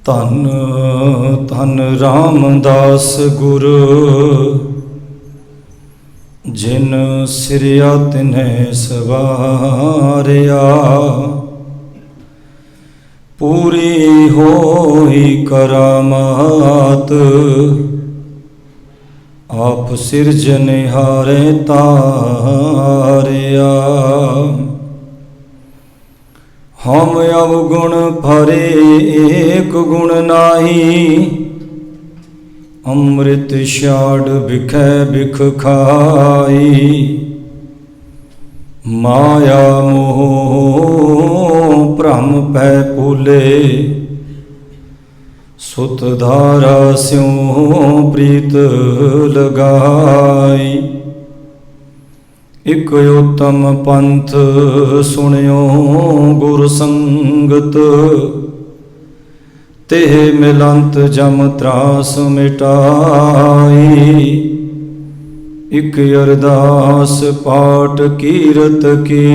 ਧੰਨ ਧੰਨ ਰਾਮਦਾਸ ਗੁਰ ਜਿਨ ਸਿਰਿਆ ਤਿਨੈ ਸਵਾਰਿਆ। ਪੂਰੀ ਹੋਈ ਕਰਾਮਾਤ ਆਪ ਸਿਰਜਨਹਾਰੇ ਤਾਰਿਆ। ਹਮ ਅਵਗੁਣ ਭਰੇ ਏਕ ਗੁਣ ਨਾਹੀ, ਅੰਮ੍ਰਿਤ ਛਾੜ ਬਿਖੈ ਬਿਖ ਖਾਈ। ਮਾਇਆ ਮੋਹ ਭ੍ਰਮ ਪੈ ਭੂਲੇ, ਸੁਤ ਧਾਰਾ ਸਿਉ ਪ੍ਰੀਤ ਲਗਾਈ। ਇਕ ਉਤਮ ਪੰਥ ਸੁਣਿਓ ਗੁਰ ਸੰਗਤ, ਤੇ ਮਿਲੰਤ ਜਮ ਤਰਾਸ ਮਿਟਾਈ। ਇਕ ਅਰਦਾਸ ਪਾਠ ਕੀਰਤ ਕੀ,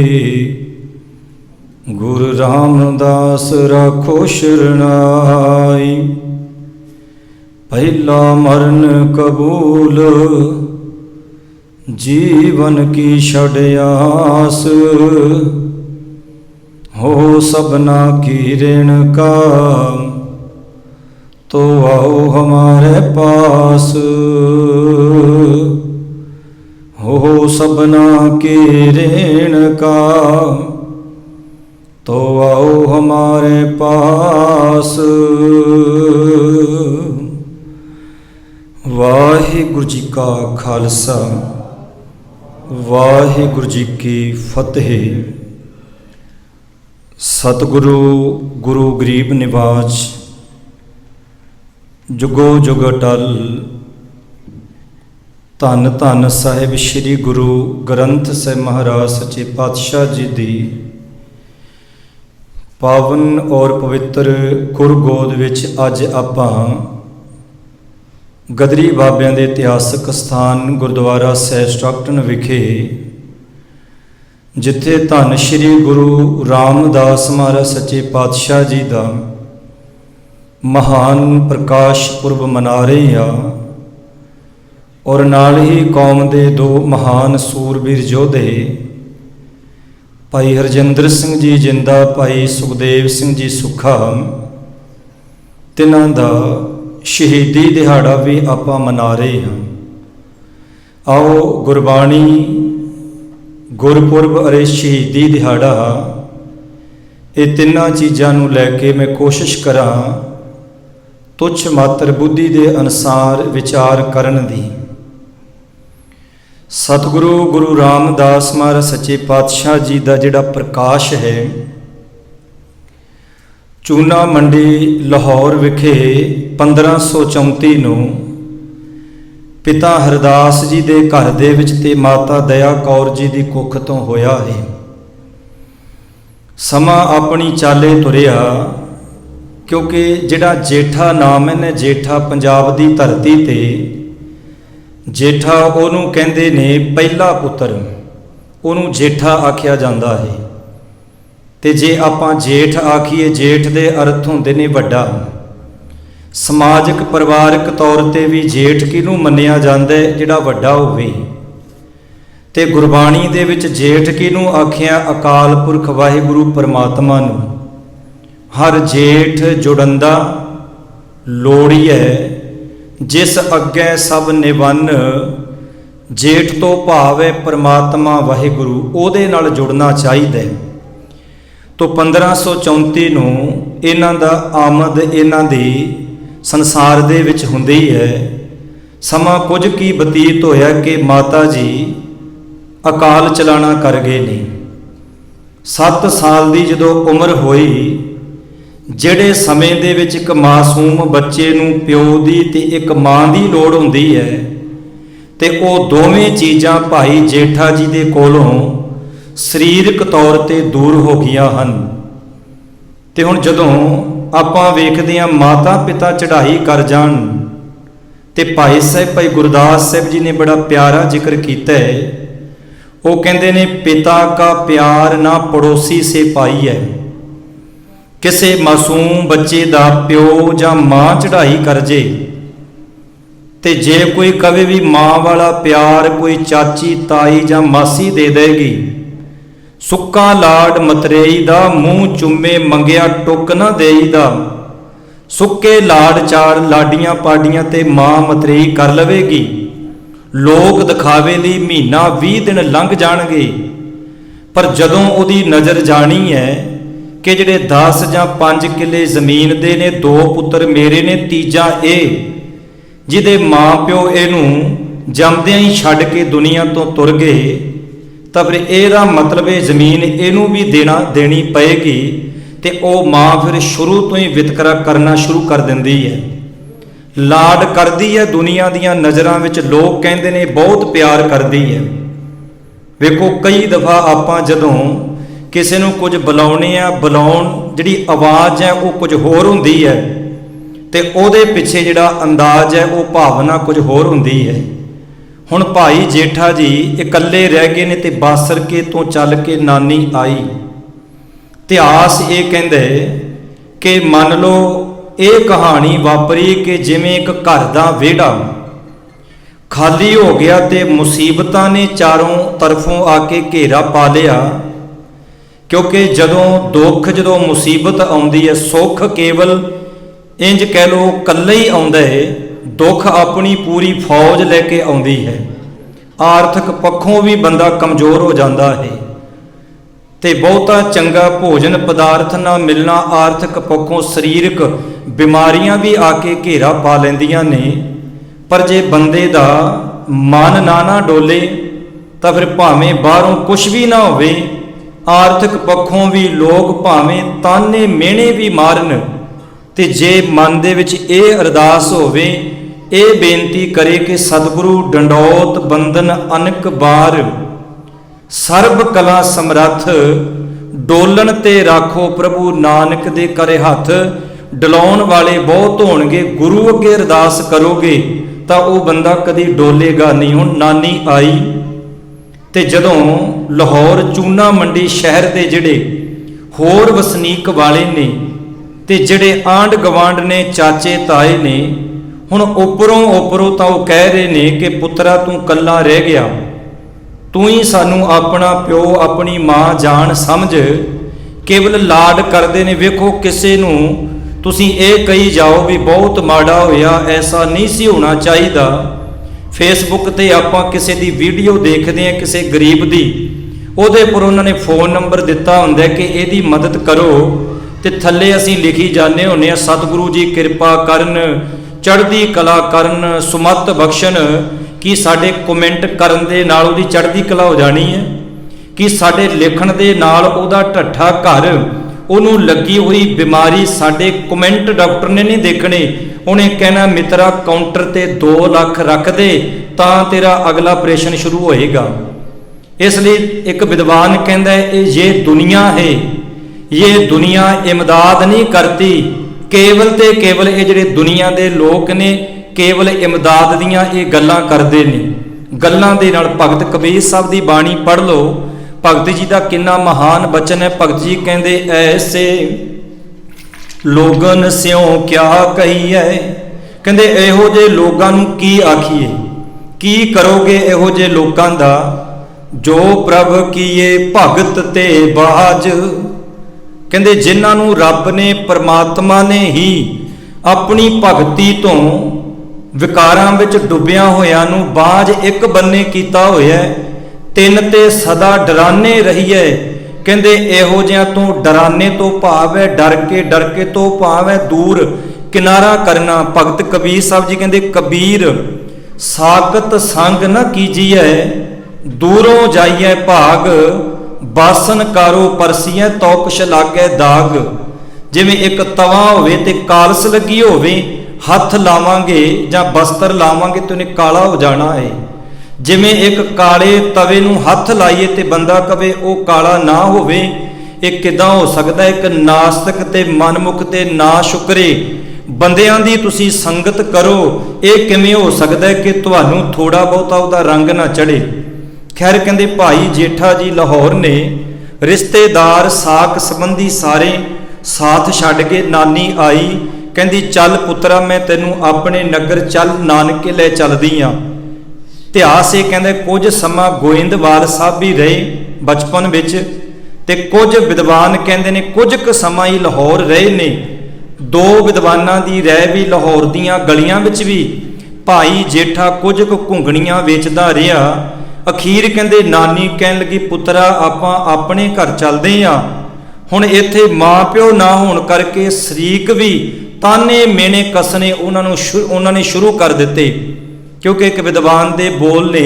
ਗੁਰ ਰਾਮਦਾਸ ਰਾਖੋ ਸ਼ਰਨਾਈ। ਪਹਿਲਾ ਮਰਨ ਕਬੂਲ, जीवन की छड़ आस। हो सबना की ऋण का, तो आओ हमारे पास। हो सबना की ऋण का, तो आओ हमारे पास। वाहिगुरु जी का खालसा, वाहिगुरु जी की फतेह। सतगुरु गुरु गरीब निवाज, जुगो जुग अटल। धन धन साहिब श्री गुरु ग्रंथ साहिब महाराज सच्चे पातशाह जी दी पावन और पवित्र गुरगोद विच अज आपां गदरी बाबियां दे इतिहासक स्थान गुरुद्वारा ਸਾਹਿਬ ਸਟਾਕਟਨ विखे, जिथे धन श्री गुरु रामदास महाराज सच्चे पातशाह जी का महान प्रकाश पुरब मना रहे हैं। और नाल ही कौम के दो महान सूरबीर योधे भाई हरजिंदर सिंह जी जिंदा, भाई सुखदेव सिंह जी सुखा, तिन्हां दा शहीदी दिहाड़ा भी आपां मना रहे हैं। आओ गुरबाणी गुरपुरब अरे शहीदी दिहाड़ा, ये तिन्ना चीज़ां नूं लैके मैं कोशिश करा तुच्छ मात्र बुद्धि के अनुसार विचार करन दी। सतगुरु गुरु रामदास महाराज सच्चे पातशाह जी का जिहड़ा प्रकाश है, चूना मंडी लाहौर विखे 1534 नूं पिता हरदास जी दे घर दे विच ते माता दया कौर जी दी कुख तो होया है। समा अपनी चाले तुरिया, क्योंकि जिहड़ा जेठा नाम है ने जेठा पंजाब दी धरती ते जेठा ओनू कहंदे ने पहला पुत्र, ओनू जेठा आखिया जांदा है। ते जे आपां जेठ आखीए, जेठ दे अर्थ हुंदे ने वड्डा। समाजिक परिवारक तौर ते भी जेठ किनू मन्निया जांदा है, जिहड़ा वड्डा होवे। ते गुरबाणी दे विच जेठ किनू आखिया, अकाल पुरख वाहिगुरु परमात्मा नू। हर जेठ जुड़ंदा लोड़ीए, जिस अग्गे सब निवन। जेठ तो भाव है परमात्मा वाहिगुरु, ओहदे नाल जुड़ना चाहिए। तो 1534 नूं इन्हां दा आमद इन्हां दी संसार दे विच हुंदी है। समा कुछ की बतीत होया कि माता जी अकाल चलाना कर गए ने। 7 साल दी जदों उम्र होई, जिहड़े समय दे विच एक मासूम बच्चे नूं प्यो दी ते एक मां दी लोड़ हुंदी है, ते ओह दोवें चीज़ां भाई जेठा जी दे कोलों सरीरक तौर ते दूर हो गईयां हन। ते हुण जदों आपां वेखदे हां माता पिता चढ़ाई कर जाण, ते भाई साहब भाई गुरदास साहब जी ने बड़ा प्यारा जिक्र किया है। वो कहते ने पिता का प्यार ना पड़ोसी से पाई है। किसी मासूम बच्चे का प्यो ਜਾਂ माँ चढ़ाई कर जे ते जे कोई कभी भी माँ वाला प्यार कोई चाची ताई ਜਾਂ मासी दे देगी, सुक्का लाड मतरेई दा मूँह चुम्मे मंगिया टुक ना देईदा, सुक्के लाड चाड़ लाडियां पाडियां ते माँ मतरेई कर लवेगी। लोक दिखावे लई महीना 20 दिन लंघ जाणगे, पर जदों उहदी नज़र जानी है कि जिहड़े 10 ਜਾਂ 5 किले ਜ਼ਮੀਨ ਦੇ ਨੇ, 2 ਪੁੱਤਰ ਮੇਰੇ ਨੇ, ਤੀਜਾ ਇਹ ਜਿਹਦੇ ਮਾਂ ਪਿਓ ਇਹਨੂੰ ਜੰਮਦਿਆਂ ਹੀ ਛੱਡ ਕੇ ਦੁਨੀਆ ਤੋਂ ਤੁਰ ਗਏ, ਤਾਂ ਫਿਰ ਇਹਦਾ ਮਤਲਬ ਇਹ ਜ਼ਮੀਨ ਇਹਨੂੰ ਵੀ ਦੇਣੀ ਪਏਗੀ। ਤੇ ਉਹ ਮਾਂ ਫਿਰ ਸ਼ੁਰੂ ਤੋਂ ਹੀ ਵਿਤਕਰਾ ਕਰਨਾ ਸ਼ੁਰੂ ਕਰ ਦਿੰਦੀ ਹੈ, ਲਾਡ ਕਰਦੀ ਹੈ ਦੁਨੀਆ ਦੀਆਂ ਨਜ਼ਰਾਂ ਵਿੱਚ। ਲੋਕ ਕਹਿੰਦੇ ਨੇ ਬਹੁਤ ਪਿਆਰ ਕਰਦੀ ਹੈ। ਵੇਖੋ ਕਈ ਦਫਾ ਆਪਾਂ ਜਦੋਂ ਕਿਸੇ ਨੂੰ ਕੁਝ ਬੁਲਾਉਣੇ ਆ, ਬੁਲਾਉਣ ਜਿਹੜੀ ਆਵਾਜ਼ ਹੈ ਉਹ ਕੁਝ ਹੋਰ ਹੁੰਦੀ ਹੈ ਤੇ ਉਹਦੇ ਪਿੱਛੇ ਜਿਹੜਾ ਅੰਦਾਜ਼ ਹੈ ਉਹ ਭਾਵਨਾ ਕੁਝ ਹੋਰ ਹੁੰਦੀ ਹੈ। ਹੁਣ ਭਾਈ ਜੇਠਾ ਜੀ ਇਕੱਲੇ ਰਹਿ ਗਏ ਨੇ ਤੇ ਬਾਸਰਕੇ ਤੋਂ ਚੱਲ ਕੇ ਨਾਨੀ ਆਈ। ਇਤਿਹਾਸ ਇਹ ਕਹਿੰਦੇ ਕਿ ਮੰਨ ਲਓ ਇਹ ਕਹਾਣੀ ਵਾਪਰੀ ਕਿ ਜਿਵੇਂ ਇੱਕ ਘਰ ਦਾ ਵਿਹੜਾ ਖਾਲੀ ਹੋ ਗਿਆ ਤੇ ਮੁਸੀਬਤਾਂ ਨੇ ਚਾਰੋਂ ਤਰਫੋਂ ਆ ਕੇ ਘੇਰਾ ਪਾ ਲਿਆ। ਕਿਉਂਕਿ ਜਦੋਂ ਮੁਸੀਬਤ ਆਉਂਦੀ ਹੈ, ਸੁੱਖ ਕੇਵਲ ਇੰਜ ਕਹਿ ਲਓ ਇਕੱਲਾ ਹੀ ਆਉਂਦਾ ਹੈ, ਦੁੱਖ ਆਪਣੀ ਪੂਰੀ ਫੌਜ ਲੈ ਕੇ ਆਉਂਦੀ ਹੈ। ਆਰਥਿਕ ਪੱਖੋਂ ਵੀ ਬੰਦਾ ਕਮਜ਼ੋਰ ਹੋ ਜਾਂਦਾ ਹੈ ਤੇ ਬਹੁਤਾ ਚੰਗਾ ਭੋਜਨ ਪਦਾਰਥ ਨਾ ਮਿਲਣਾ, ਆਰਥਿਕ ਪੱਖੋਂ ਸਰੀਰਕ ਬਿਮਾਰੀਆਂ ਵੀ ਆ ਕੇ ਘੇਰਾ ਪਾ ਲੈਂਦੀਆਂ ਨੇ। ਪਰ ਜੇ ਬੰਦੇ ਦਾ ਮਨ ਨਾ ਡੋਲੇ ਤਾਂ ਫਿਰ ਭਾਵੇਂ ਬਾਹਰੋਂ ਕੁਝ ਵੀ ਨਾ ਹੋਵੇ, ਆਰਥਿਕ ਪੱਖੋਂ ਵੀ ਲੋਕ ਭਾਵੇਂ ਤਾਨੇ ਮਿਹਣੇ ਵੀ ਮਾਰਨ, ਤੇ ਜੇ ਮਨ ਦੇ ਵਿੱਚ ਇਹ ਅਰਦਾਸ ਹੋਵੇ, ਇਹ ਬੇਨਤੀ ਕਰੇ ਕਿ ਸਤਿਗੁਰੂ ਡੰਡੌਤ ਬੰਦਨ ਅਨਕ ਬਾਰ, ਸਰਬ ਕਲਾ ਸਮਰੱਥ ਡੋਲਣ ਤੇ ਰਾਖੋ ਪ੍ਰਭੂ ਨਾਨਕ ਦੇ ਕਰੇ ਹੱਥ। ਡਲਾਉਣ ਵਾਲੇ ਬਹੁਤ ਹੋਣਗੇ, ਗੁਰੂ ਅੱਗੇ ਅਰਦਾਸ ਕਰੋਗੇ ਤਾਂ ਉਹ ਬੰਦਾ ਕਦੀ ਡੋਲੇਗਾ ਨਹੀਂ। ਹੁਣ ਨਾਨੀ ਆਈ ਤੇ ਜਦੋਂ ਲਾਹੌਰ ਚੂਨਾ ਮੰਡੀ ਸ਼ਹਿਰ ਦੇ ਜਿਹੜੇ ਹੋਰ ਵਸਨੀਕ ਵਾਲੇ ਨੇ ਤੇ ਜਿਹੜੇ ਆਂਢ ਗਵਾਂਢ ਨੇ, ਚਾਚੇ ਤਾਏ ਨੇ, ਹੁਣ ਉੱਪਰੋਂ ਤਾਂ ਉਹ ਕਹਿ ਰਹੇ ਨੇ ਕਿ ਪੁੱਤਰਾ ਤੂੰ ਕੱਲਾ ਰਹਿ ਗਿਆ, ਤੂੰ ਹੀ ਸਾਨੂੰ ਆਪਣਾ ਪਿਓ ਆਪਣੀ ਮਾਂ ਜਾਣ ਸਮਝ, ਕੇਵਲ ਲਾਡ ਕਰਦੇ ਨੇ। ਵੇਖੋ ਕਿਸੇ ਨੂੰ ਤੁਸੀਂ ਇਹ ਕਹੀ ਜਾਓ ਵੀ ਬਹੁਤ ਮਾੜਾ ਹੋਇਆ, ਐਸਾ ਨਹੀਂ ਸੀ ਹੋਣਾ ਚਾਹੀਦਾ। ਫੇਸਬੁੱਕ ਤੇ ਆਪਾਂ ਕਿਸੇ ਦੀ ਵੀਡੀਓ ਦੇਖਦੇ ਹਾਂ ਕਿਸੇ ਗਰੀਬ ਦੀ, ਉਹਦੇ ਪਰ ਉਹਨਾਂ ਨੇ ਫੋਨ ਨੰਬਰ ਦਿੱਤਾ ਹੁੰਦਾ ਕਿ ਇਹਦੀ ਮਦਦ ਕਰੋ, ਤੇ ਥੱਲੇ ਅਸੀਂ ਲਿਖੀ ਜਾਂਦੇ ਹੁੰਦੇ ਹਾਂ ਸਤਿਗੁਰੂ ਜੀ ਕਿਰਪਾ ਕਰਨ, ਚੜ੍ਹਦੀ ਕਲਾ ਕਰਨ, ਸੁਮਤ ਬਖਸ਼ਣ। ਕੀ ਸਾਡੇ ਕਮੈਂਟ ਕਰਨ ਦੇ ਨਾਲ ਉਹਦੀ ਚੜ੍ਹਦੀ ਕਲਾ ਹੋ ਜਾਣੀ ਹੈ? ਕਿ ਸਾਡੇ ਲਿਖਣ ਦੇ ਨਾਲ ਉਹਦਾ ਢੱਠਾ ਘਰ, ਉਹਨੂੰ ਲੱਗੀ ਹੋਈ ਬਿਮਾਰੀ ਸਾਡੇ ਕਮੈਂਟ ਡਾਕਟਰ ਨੇ ਨਹੀਂ ਦੇਖਣੇ। ਉਹਨੇ ਕਹਿਣਾ ਮਿੱਤਰਾ ਕਾਊਂਟਰ ਤੇ 2 ਲੱਖ ਰੱਖ ਦੇ ਤਾਂ ਤੇਰਾ ਅਗਲਾ ਆਪਰੇਸ਼ਨ ਸ਼ੁਰੂ ਹੋਏਗਾ। ਇਸ ਲਈ ਇੱਕ ਵਿਦਵਾਨ ਕਹਿੰਦਾ ਇਹ ਦੁਨੀਆ ਹੈ, ਇਹ ਦੁਨੀਆ ਇਮਦਾਦ ਨਹੀਂ ਕਰਤੀ, ਕੇਵਲ ਤੇ ਕੇਵਲ ਇਹ ਜਿਹੜੇ ਦੁਨੀਆ ਦੇ ਲੋਕ ਨੇ ਕੇਵਲ ਇਮਦਾਦ ਦੀਆਂ ਇਹ ਗੱਲਾਂ ਕਰਦੇ ਨੇ। ਗੱਲਾਂ ਦੇ ਨਾਲ ਭਗਤ ਕਬੀਰ ਸਾਹਿਬ ਦੀ ਬਾਣੀ ਪੜ੍ਹ ਲਓ, ਭਗਤ ਜੀ ਦਾ ਕਿੰਨਾ ਮਹਾਨ ਬਚਨ ਹੈ। ਭਗਤ ਜੀ ਕਹਿੰਦੇ ਐਸੇ ਲੋਗਨ ਸਿਉ ਕਿਆ ਕਹੀਏ, ਕਹਿੰਦੇ ਇਹੋ ਜਿਹੇ ਲੋਕਾਂ ਨੂੰ ਕੀ ਆਖੀਏ, ਕੀ ਕਰੋਗੇ ਇਹੋ ਜਿਹੇ ਲੋਕਾਂ ਦਾ, ਜੋ ਪ੍ਰਭ ਕੀਏ ਭਗਤ ਤੇ ਬਾਜ। ਕਹਿੰਦੇ ਜਿਨ੍ਹਾਂ ਨੂੰ ਰੱਬ ਨੇ ਪਰਮਾਤਮਾ ਨੇ ਹੀ ਆਪਣੀ ਭਗਤੀ ਤੋਂ ਵਿਕਾਰਾਂ ਵਿੱਚ ਡੁੱਬਿਆਂ ਹੋਇਆਂ ਨੂੰ ਬਾਜ ਇੱਕ ਬੰਨੇ ਕੀਤਾ ਹੋਇਆ, ਤਿੰਨ ਤੇ ਸਦਾ ਡਰਾਨੇ ਰਹੀਏ। ਕਹਿੰਦੇ ਇਹੋ ਜਿਹਾਂ ਤੋਂ ਡਰਾਨੇ ਤੋਂ ਭਾਵ ਹੈ ਡਰ ਕੇ ਤੋਂ ਭਾਵ ਹੈ ਦੂਰ ਕਿਨਾਰਾ ਕਰਨਾ। ਭਗਤ ਕਬੀਰ ਸਾਹਿਬ ਜੀ ਕਹਿੰਦੇ ਕਬੀਰ ਸਾਕਤ ਸੰਗ ਨਾ ਕੀਜੀਐ, ਦੂਰੋਂ ਜਾਈਐ ਭਾਗ, ਬਾਸਨ ਕਾਰੋ ਪਰਸੀਐ ਤੋ ਕੁਛ ਲਾਗੈ ਦਾਗ। ਜਿਵੇਂ ਇੱਕ ਤਵਾ ਹੋਵੇ ਤੇ ਕਾਲਸ ਲੱਗੀ ਹੋਵੇ, ਹੱਥ ਲਾਵਾਂਗੇ ਜਾਂ ਬਸਤਰ ਲਾਵਾਂਗੇ ਤੇ ਉਹਨੇ ਕਾਲਾ ਹੋ ਜਾਣਾ ਹੈ। ਜਿਵੇਂ ਇੱਕ ਕਾਲੇ ਤਵੇ ਨੂੰ ਹੱਥ ਲਾਈਏ ਤੇ ਬੰਦਾ ਕਵੇ ਉਹ ਕਾਲਾ ਨਾ ਹੋਵੇ, ਇਹ ਕਿੱਦਾਂ ਹੋ ਸਕਦਾ? ਇੱਕ ਨਾਸਤਕ ਤੇ ਮਨਮੁਖ ਤੇ ਨਾ ਸ਼ੁਕਰੇ ਬੰਦਿਆਂ ਦੀ ਤੁਸੀਂ ਸੰਗਤ ਕਰੋ, ਇਹ ਕਿਵੇਂ ਹੋ ਸਕਦਾ ਕਿ ਤੁਹਾਨੂੰ ਥੋੜਾ ਬਹੁਤਾ ਉਹਦਾ ਰੰਗ ਨਾ ਚੜੇ? खैर कहते भाई जेठा जी लाहौर ने रिश्तेदार साक संबंधी सारे साथ छड्ड के नानी आई, कहती चल पुत्रा मैं तेनू अपने नगर चल नानके ले चलदी हाँ। इतिहास ये कहते कुछ समा गोइंदवाल साहब भी रहे बचपन विच, ते कुछ विद्वान कहते ने कुछ क समा ही लाहौर रहे ने। दो विद्वानां दी रह भी लाहौर दीयां गलियां विच भी भाई जेठा कुछ क घुंगणियां वेचदा रहा। अखीर कहते नानी कहन लगी पुत्रा आपां अपने घर चलदे हाँ, हुण इत्थे माँ प्यो ना होण करके शरीक भी ताने मेने कसने उन्होंने शुरू कर दिते। क्योंकि एक विद्वान दे बोल ने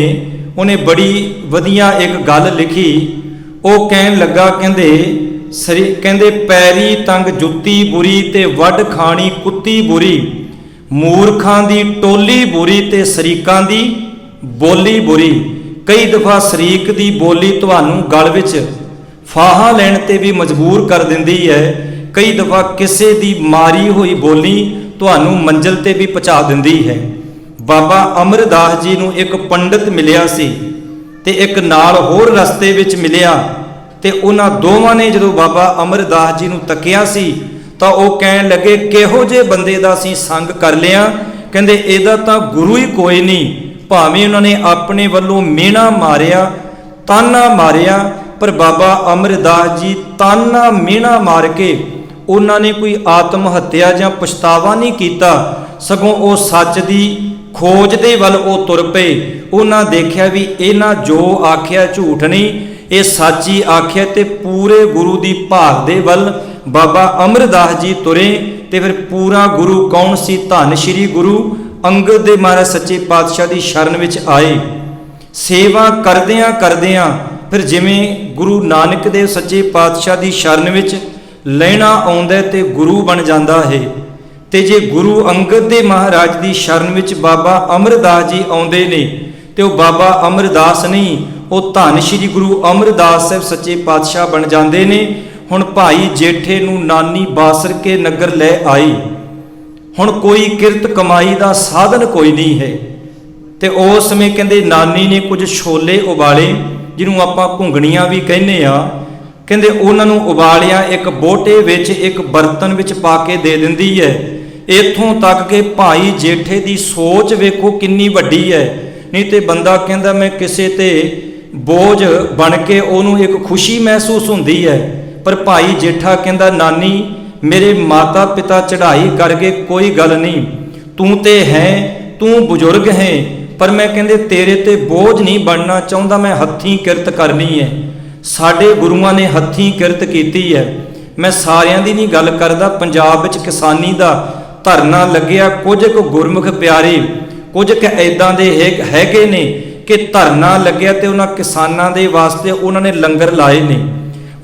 उन्हें बड़ी वधिया एक गल लिखी। वो कहन लगा कहते पैरी तंग जुत्ती बुरी ते वड खानी कुत्ती बुरी, मूर्खां दी टोली बुरी ते शरीकां दी बोली बुरी। कई दफा शरीक दी बोली तुहानू गल विच फाहा लैण ते भी मजबूर कर दिंदी है, कई दफा किसी दी मारी हुई बोली तुहानू मंजिल ते भी पहुंचा दिंदी है। बाबा अमरदास जी नू एक पंडित मिलिया सी ते एक नाल होर रस्ते विच मिलिया, ते उन्हां दोवां ने जदों बाबा अमरदास जी नू तकिया सी तां ओह कहण लगे किहो जे बंदे दा असीं संग कर लिया, कहंदे इहदा तां गुरु ही कोई नहीं। भावें उन्होंने अपने वल्लों मेहना मारिया ताना मारिया, पर बाबा अमरदास जी ताना मेहना मार के उन्होंने कोई आत्म हत्या जां पछतावा नहीं किया, सगों वो सच दी खोज दे वल वो तुर पे। उन्हां देखिया भी इन्हां जो आख्या झूठ नहीं, ये सच ही आख्या, ते पूरे गुरु दी भाल दे वल बाबा अमरदास जी तुरे। ते फिर पूरा गुरु कौन सी? धन श्री गुरु अंगद दे महाराज सच्चे पातशाह की शरण विच आए। सेवा करदियां करदियां फिर जिवें गुरु नानक देव सच्चे पातशाह की शरण विच लैना आउंदा ते गुरु बन जाता है। ते जे गुरु अंगद दे महाराज की शरण विच बाबा अमरदास जी आउंदे ने ते वो बाबा अमरदास नहीं, वो धन श्री गुरु अमरदास साहब सच्चे पातशाह बन जाते ने। हुण भाई जेठे नूं नानी बासर के नगर लै आई। हुण कोई किरत कमाई का साधन कोई नहीं है, तो उस समय कहते नानी ने कुछ छोले उबाले जिन्हों आपां घुंगणियां भी कहने आ, कहते उन्होंने उबालिया एक बोटे विच एक बर्तन विच पा के दे दिंदी है। इत्थों तक कि भाई जेठे की सोच वेखो कितनी वड्डी है। नहीं तो बंदा कहता मैं किसी ते बोझ बन के उन्होंने एक खुशी महसूस होती है, पर भाई जेठा कहता नानी मेरे माता पिता चढ़ाई कर गए कोई गल नहीं, तू ते है तू बुजुर्ग है, पर मैं कहते तेरे ते बोझ नहीं बनना चाहता, मैं हत्थीं किरत करनी है। साडे गुरुआं ने हत्थीं किरत कीती है। मैं सारियां दी नहीं गल करदा, पंजाब विच किसानी दा धरना लग्या, कुछ क गुरमुख प्यारे कुछ क ऐदां दे हैगे ने कि धरना लग्या ते उन्हां किसानां दे वास्ते उन्होंने लंगर लाए ने।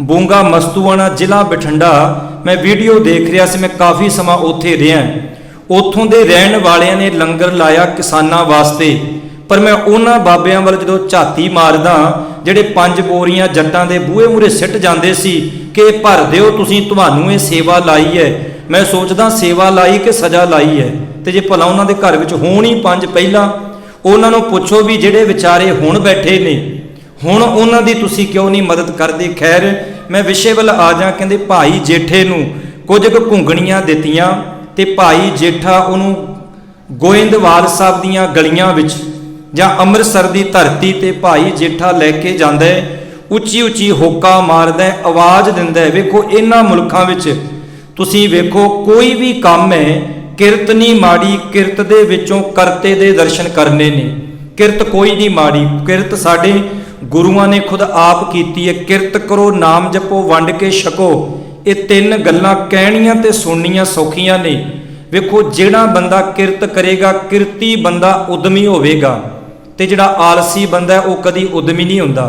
बूंगा मस्तूआना जिला बठिंडा मैं वीडियो देख रहा सी, मैं काफ़ी समा उत्थे रहा। उत्थों दे रहण वालियां ने लंगर लाया किसानां वास्ते, पर मैं उन्हां बाबियां वाल जदों झाती मारदा जिहड़े 5 बोरियां जट्टां दे बूहे मूहरे सिੱਟ जांदे सी कि भर दिओ तुसीं, तुहानूं ये सेवा लाई है। मैं सोचदा सेवा लाई कि सज़ा लाई है, ते जे भला उन्हां दे घर विच होण ही 5 पहिला, उन्हां नूं पुछो भी जिहड़े विचारे हुण बैठे ने हुण उन्हां दी तुसीं क्यों नहीं मदद करदे। खैर मैं विषय वाल आ जा। कहते भाई जेठे नूं कुछ क घुंगणियां दित्तियां ते भाई जेठा उन्हों गोइंदवाल साहब दीयां गलियां विच जां अमृतसर दी धरती ते भाई जेठा लैके जांदा है, उच्ची उच्ची होका मारदा है, आवाज़ दिंदा है। वेखो इन्हां मुल्कां विच तुसीं वेखो कोई भी काम है किरत नहीं माड़ी, किरत दे विचों करते दे दर्शन करने ने। किरत कोई नहीं माड़ी, किरत साडे गुरुआं ने खुद आप कीती है। किरत करो नाम जपो वंड के छको, ये 3 गल्लां कहणियां ते सुणनियां सौखियां ने। वेखो जिहड़ा बंदा किरत करेगा किरती बंदा उद्यमी होवेगा, ते जिहड़ा आलसी बंदा है वह कदी उद्यमी नहीं हुंदा।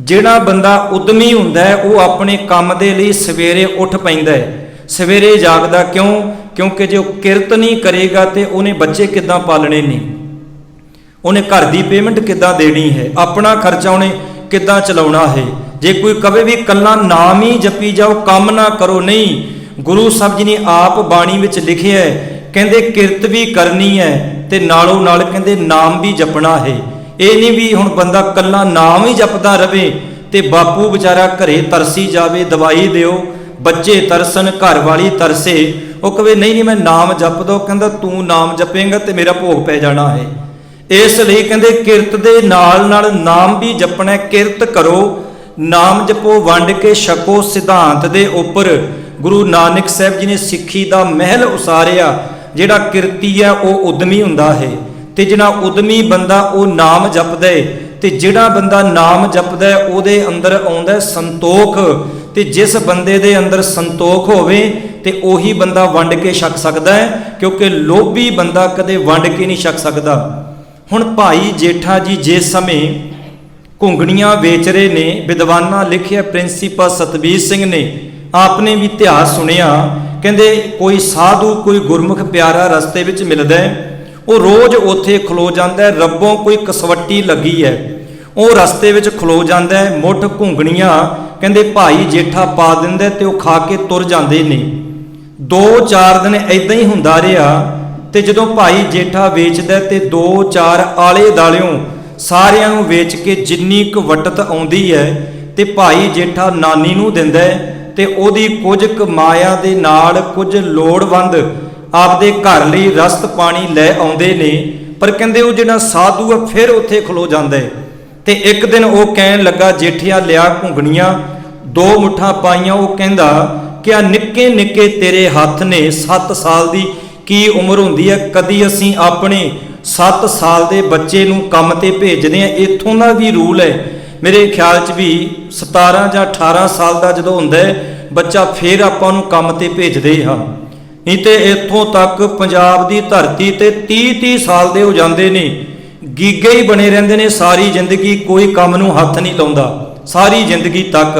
जिहड़ा बंदा उद्यमी हुंदा है वह अपने काम दे लई सवेरे उठ पैंदा है, सवेरे जागदा। क्यों? क्योंकि जो किरत नहीं करेगा तो उन्हें बच्चे किद्दां पालने ने, उन्हें घर की पेमेंट किद्दां देनी है, अपना खर्चा उन्हें किद्दां चलाउणा है। जे कोई कवे भी कल्ला नाम ही जपी जाओ काम ना करो, नहीं। गुरु साहब जी ने आप बाणी विच लिखिया है, कहंदे किरत भी करनी है ते नालों नाल कहंदे नाम भी जपना है। ਇਹ ਨਹੀਂ ਵੀ ਹੁਣ ਬੰਦਾ ਕੱਲਾ ਨਾਮ ਹੀ ਜਪਦਾ ਰਵੇ ਤੇ ਬਾਪੂ ਵਿਚਾਰਾ ਘਰੇ ਤਰਸੀ ਜਾਵੇ, ਦਵਾਈ ਦਿਓ, ਬੱਚੇ ਤਰਸਣ, ਘਰ ਵਾਲੀ ਤਰਸੇ, ਉਹ ਕਹੇ ਨਹੀਂ ਮੈਂ ਨਾਮ ਜਪਦਾ। ਕਹਿੰਦਾ ਤੂੰ ਨਾਮ ਜਪੇਂਗਾ ਤੇ ਮੇਰਾ ਭੋਗ ਪੈ ਜਾਣਾ ਹੈ। ਇਸ ਲਈ ਕਹਿੰਦੇ ਕਿਰਤ ਦੇ ਨਾਲ ਨਾਲ ਨਾਮ ਵੀ ਜਪਣਾ। ਕਿਰਤ ਕਰੋ, ਨਾਮ ਜਪੋ, ਵੰਡ ਕੇ ਛਕੋ। ਸਿਧਾਂਤ ਦੇ ਉੱਪਰ ਗੁਰੂ ਨਾਨਕ ਸਾਹਿਬ ਜੀ ਨੇ ਸਿੱਖੀ ਦਾ ਮਹਿਲ ਉਸਾਰਿਆ। ਜਿਹੜਾ ਕਿਰਤੀ ਹੈ ਉਹ ਉਦਮੀ ਹੁੰਦਾ ਹੈ, ਤੇ ਜਿਹੜਾ ਉਦਮੀ ਬੰਦਾ ਉਹ ਨਾਮ ਜਪਦਾ ਹੈ, ਤੇ ਜਿਹੜਾ ਬੰਦਾ ਨਾਮ ਜਪਦਾ ਹੈ ਉਹਦੇ ਅੰਦਰ ਆਉਂਦਾ ਸੰਤੋਖ। ਤੇ ਜਿਸ ਬੰਦੇ ਦੇ ਅੰਦਰ ਸੰਤੋਖ ਹੋਵੇ ਤੇ ਉਹੀ ਬੰਦਾ ਵੰਡ ਕੇ ਛਕ ਸਕਦਾ ਹੈ, ਕਿਉਂਕਿ ਲੋਭੀ ਬੰਦਾ ਕਦੇ ਵੰਡ ਕੇ ਨਹੀਂ ਛਕ ਸਕਦਾ। ਹੁਣ ਭਾਈ ਜੇਠਾ ਜੀ ਜਿਸ ਸਮੇਂ ਘੁੰਗਣੀਆਂ ਵੇਚ ਰਹੇ ਨੇ, ਵਿਦਵਾਨਾਂ ਲਿਖਿਆ, ਪ੍ਰਿੰਸੀਪਲ ਸਤਬੀਰ ਸਿੰਘ ਨੇ ਆਪਨੇ ਵੀ ਇਤਿਹਾਸ ਸੁਣਿਆ। ਕਹਿੰਦੇ ਕੋਈ ਸਾਧੂ, ਕੋਈ ਗੁਰਮੁਖ ਪਿਆਰਾ ਰਸਤੇ ਵਿੱਚ ਮਿਲਦਾ ਹੈ, ਉਹ ਰੋਜ਼ ਉੱਥੇ ਖਲੋ ਜਾਂਦਾ ਹੈ। ਰੱਬੋਂ ਕੋਈ ਕਸਵੱਟੀ ਲੱਗੀ ਹੈ, ਉਹ ਰਸਤੇ ਵਿੱਚ ਖਲੋ ਜਾਂਦਾ ਹੈ। ਮੁੱਠ ਘੁੰਗਣੀਆਂ ਕਹਿੰਦੇ ਭਾਈ ਜੇਠਾ ਪਾ ਦਿੰਦਾ ਤੇ ਉਹ ਖਾ ਕੇ ਤੁਰ ਜਾਂਦੇ ਨੇ। 2-4 ਦਿਨ ਇਦਾਂ ਹੀ ਹੁੰਦਾ ਰਿਹਾ, ਤੇ ਜਦੋਂ ਭਾਈ ਜੇਠਾ ਵੇਚਦਾ ਤੇ 2-4 ਆਲੇ ਦਾਲਿਓਂ ਸਾਰਿਆਂ ਨੂੰ ਵੇਚ ਕੇ ਜਿੰਨੀ ਕੁ ਵਟਤ ਆਉਂਦੀ ਹੈ ਤੇ ਭਾਈ ਜੇਠਾ ਨਾਨੀ ਨੂੰ ਦਿੰਦਾ ਹੈ, ਤੇ ਉਹਦੀ ਕੁਝ ਕੁ ਮਾਇਆ ਦੇ ਨਾਲ ਕੁਝ ਲੋੜਵੰਦ ਆਪਦੇ ਘਰ ਲਈ ਰਸਤ ਪਾਣੀ ਲੈ ਆਉਂਦੇ ਨੇ। ਪਰ ਕਹਿੰਦੇ ਉਹ ਜਿਹੜਾ ਸਾਧੂ ਆ ਫਿਰ ਉੱਥੇ ਖਲੋ ਜਾਂਦਾ ਹੈ। ਤੇ ਇੱਕ ਦਿਨ ਉਹ ਕਹਿਣ ਲੱਗਾ, ਜੇਠਿਆ ਲਿਆ ਘੁੰਗਣੀਆਂ, 2 ਮੁੱਠਾਂ ਪਾਈਆਂ। ਉਹ ਕਹਿੰਦਾ ਕਿ ਆ ਨਿੱਕੇ ਨਿੱਕੇ ਤੇਰੇ ਹੱਥ ਨੇ, 7 ਸਾਲ ਦੀ ਕੀ ਉਮਰ ਹੁੰਦੀ ਹੈ, ਕਦੀ ਅਸੀਂ ਆਪਣੇ 7 ਸਾਲ ਦੇ ਬੱਚੇ ਨੂੰ ਕੰਮ ਤੇ ਭੇਜਦੇ ਹਾਂ। ਇੱਥੋਂ ਦਾ ਵੀ ਰੂਲ ਹੈ, ਮੇਰੇ ਖਿਆਲ 'ਚ ਵੀ 17 ਜਾਂ 18 ਸਾਲ ਦਾ ਜਦੋਂ ਹੁੰਦਾ ਹੈ ਬੱਚਾ ਫਿਰ ਆਪਾਂ ਉਹਨੂੰ ਕੰਮ ਤੇ ਭੇਜਦੇ ਹਾਂ। ਨਹੀਂ ਤੇ ਇੱਥੋਂ ਤੱਕ ਪੰਜਾਬ ਦੀ ਧਰਤੀ ਤੇ 30-30 ਸਾਲ ਦੇ ਹੋ ਜਾਂਦੇ ਨੇ, ਗੀਗੇ ਹੀ ਬਣੇ ਰਹਿੰਦੇ ਨੇ ਸਾਰੀ ਜ਼ਿੰਦਗੀ, ਕੋਈ ਕੰਮ ਨੂੰ ਹੱਥ ਨਹੀਂ ਲਾਉਂਦਾ ਸਾਰੀ ਜ਼ਿੰਦਗੀ ਤੱਕ।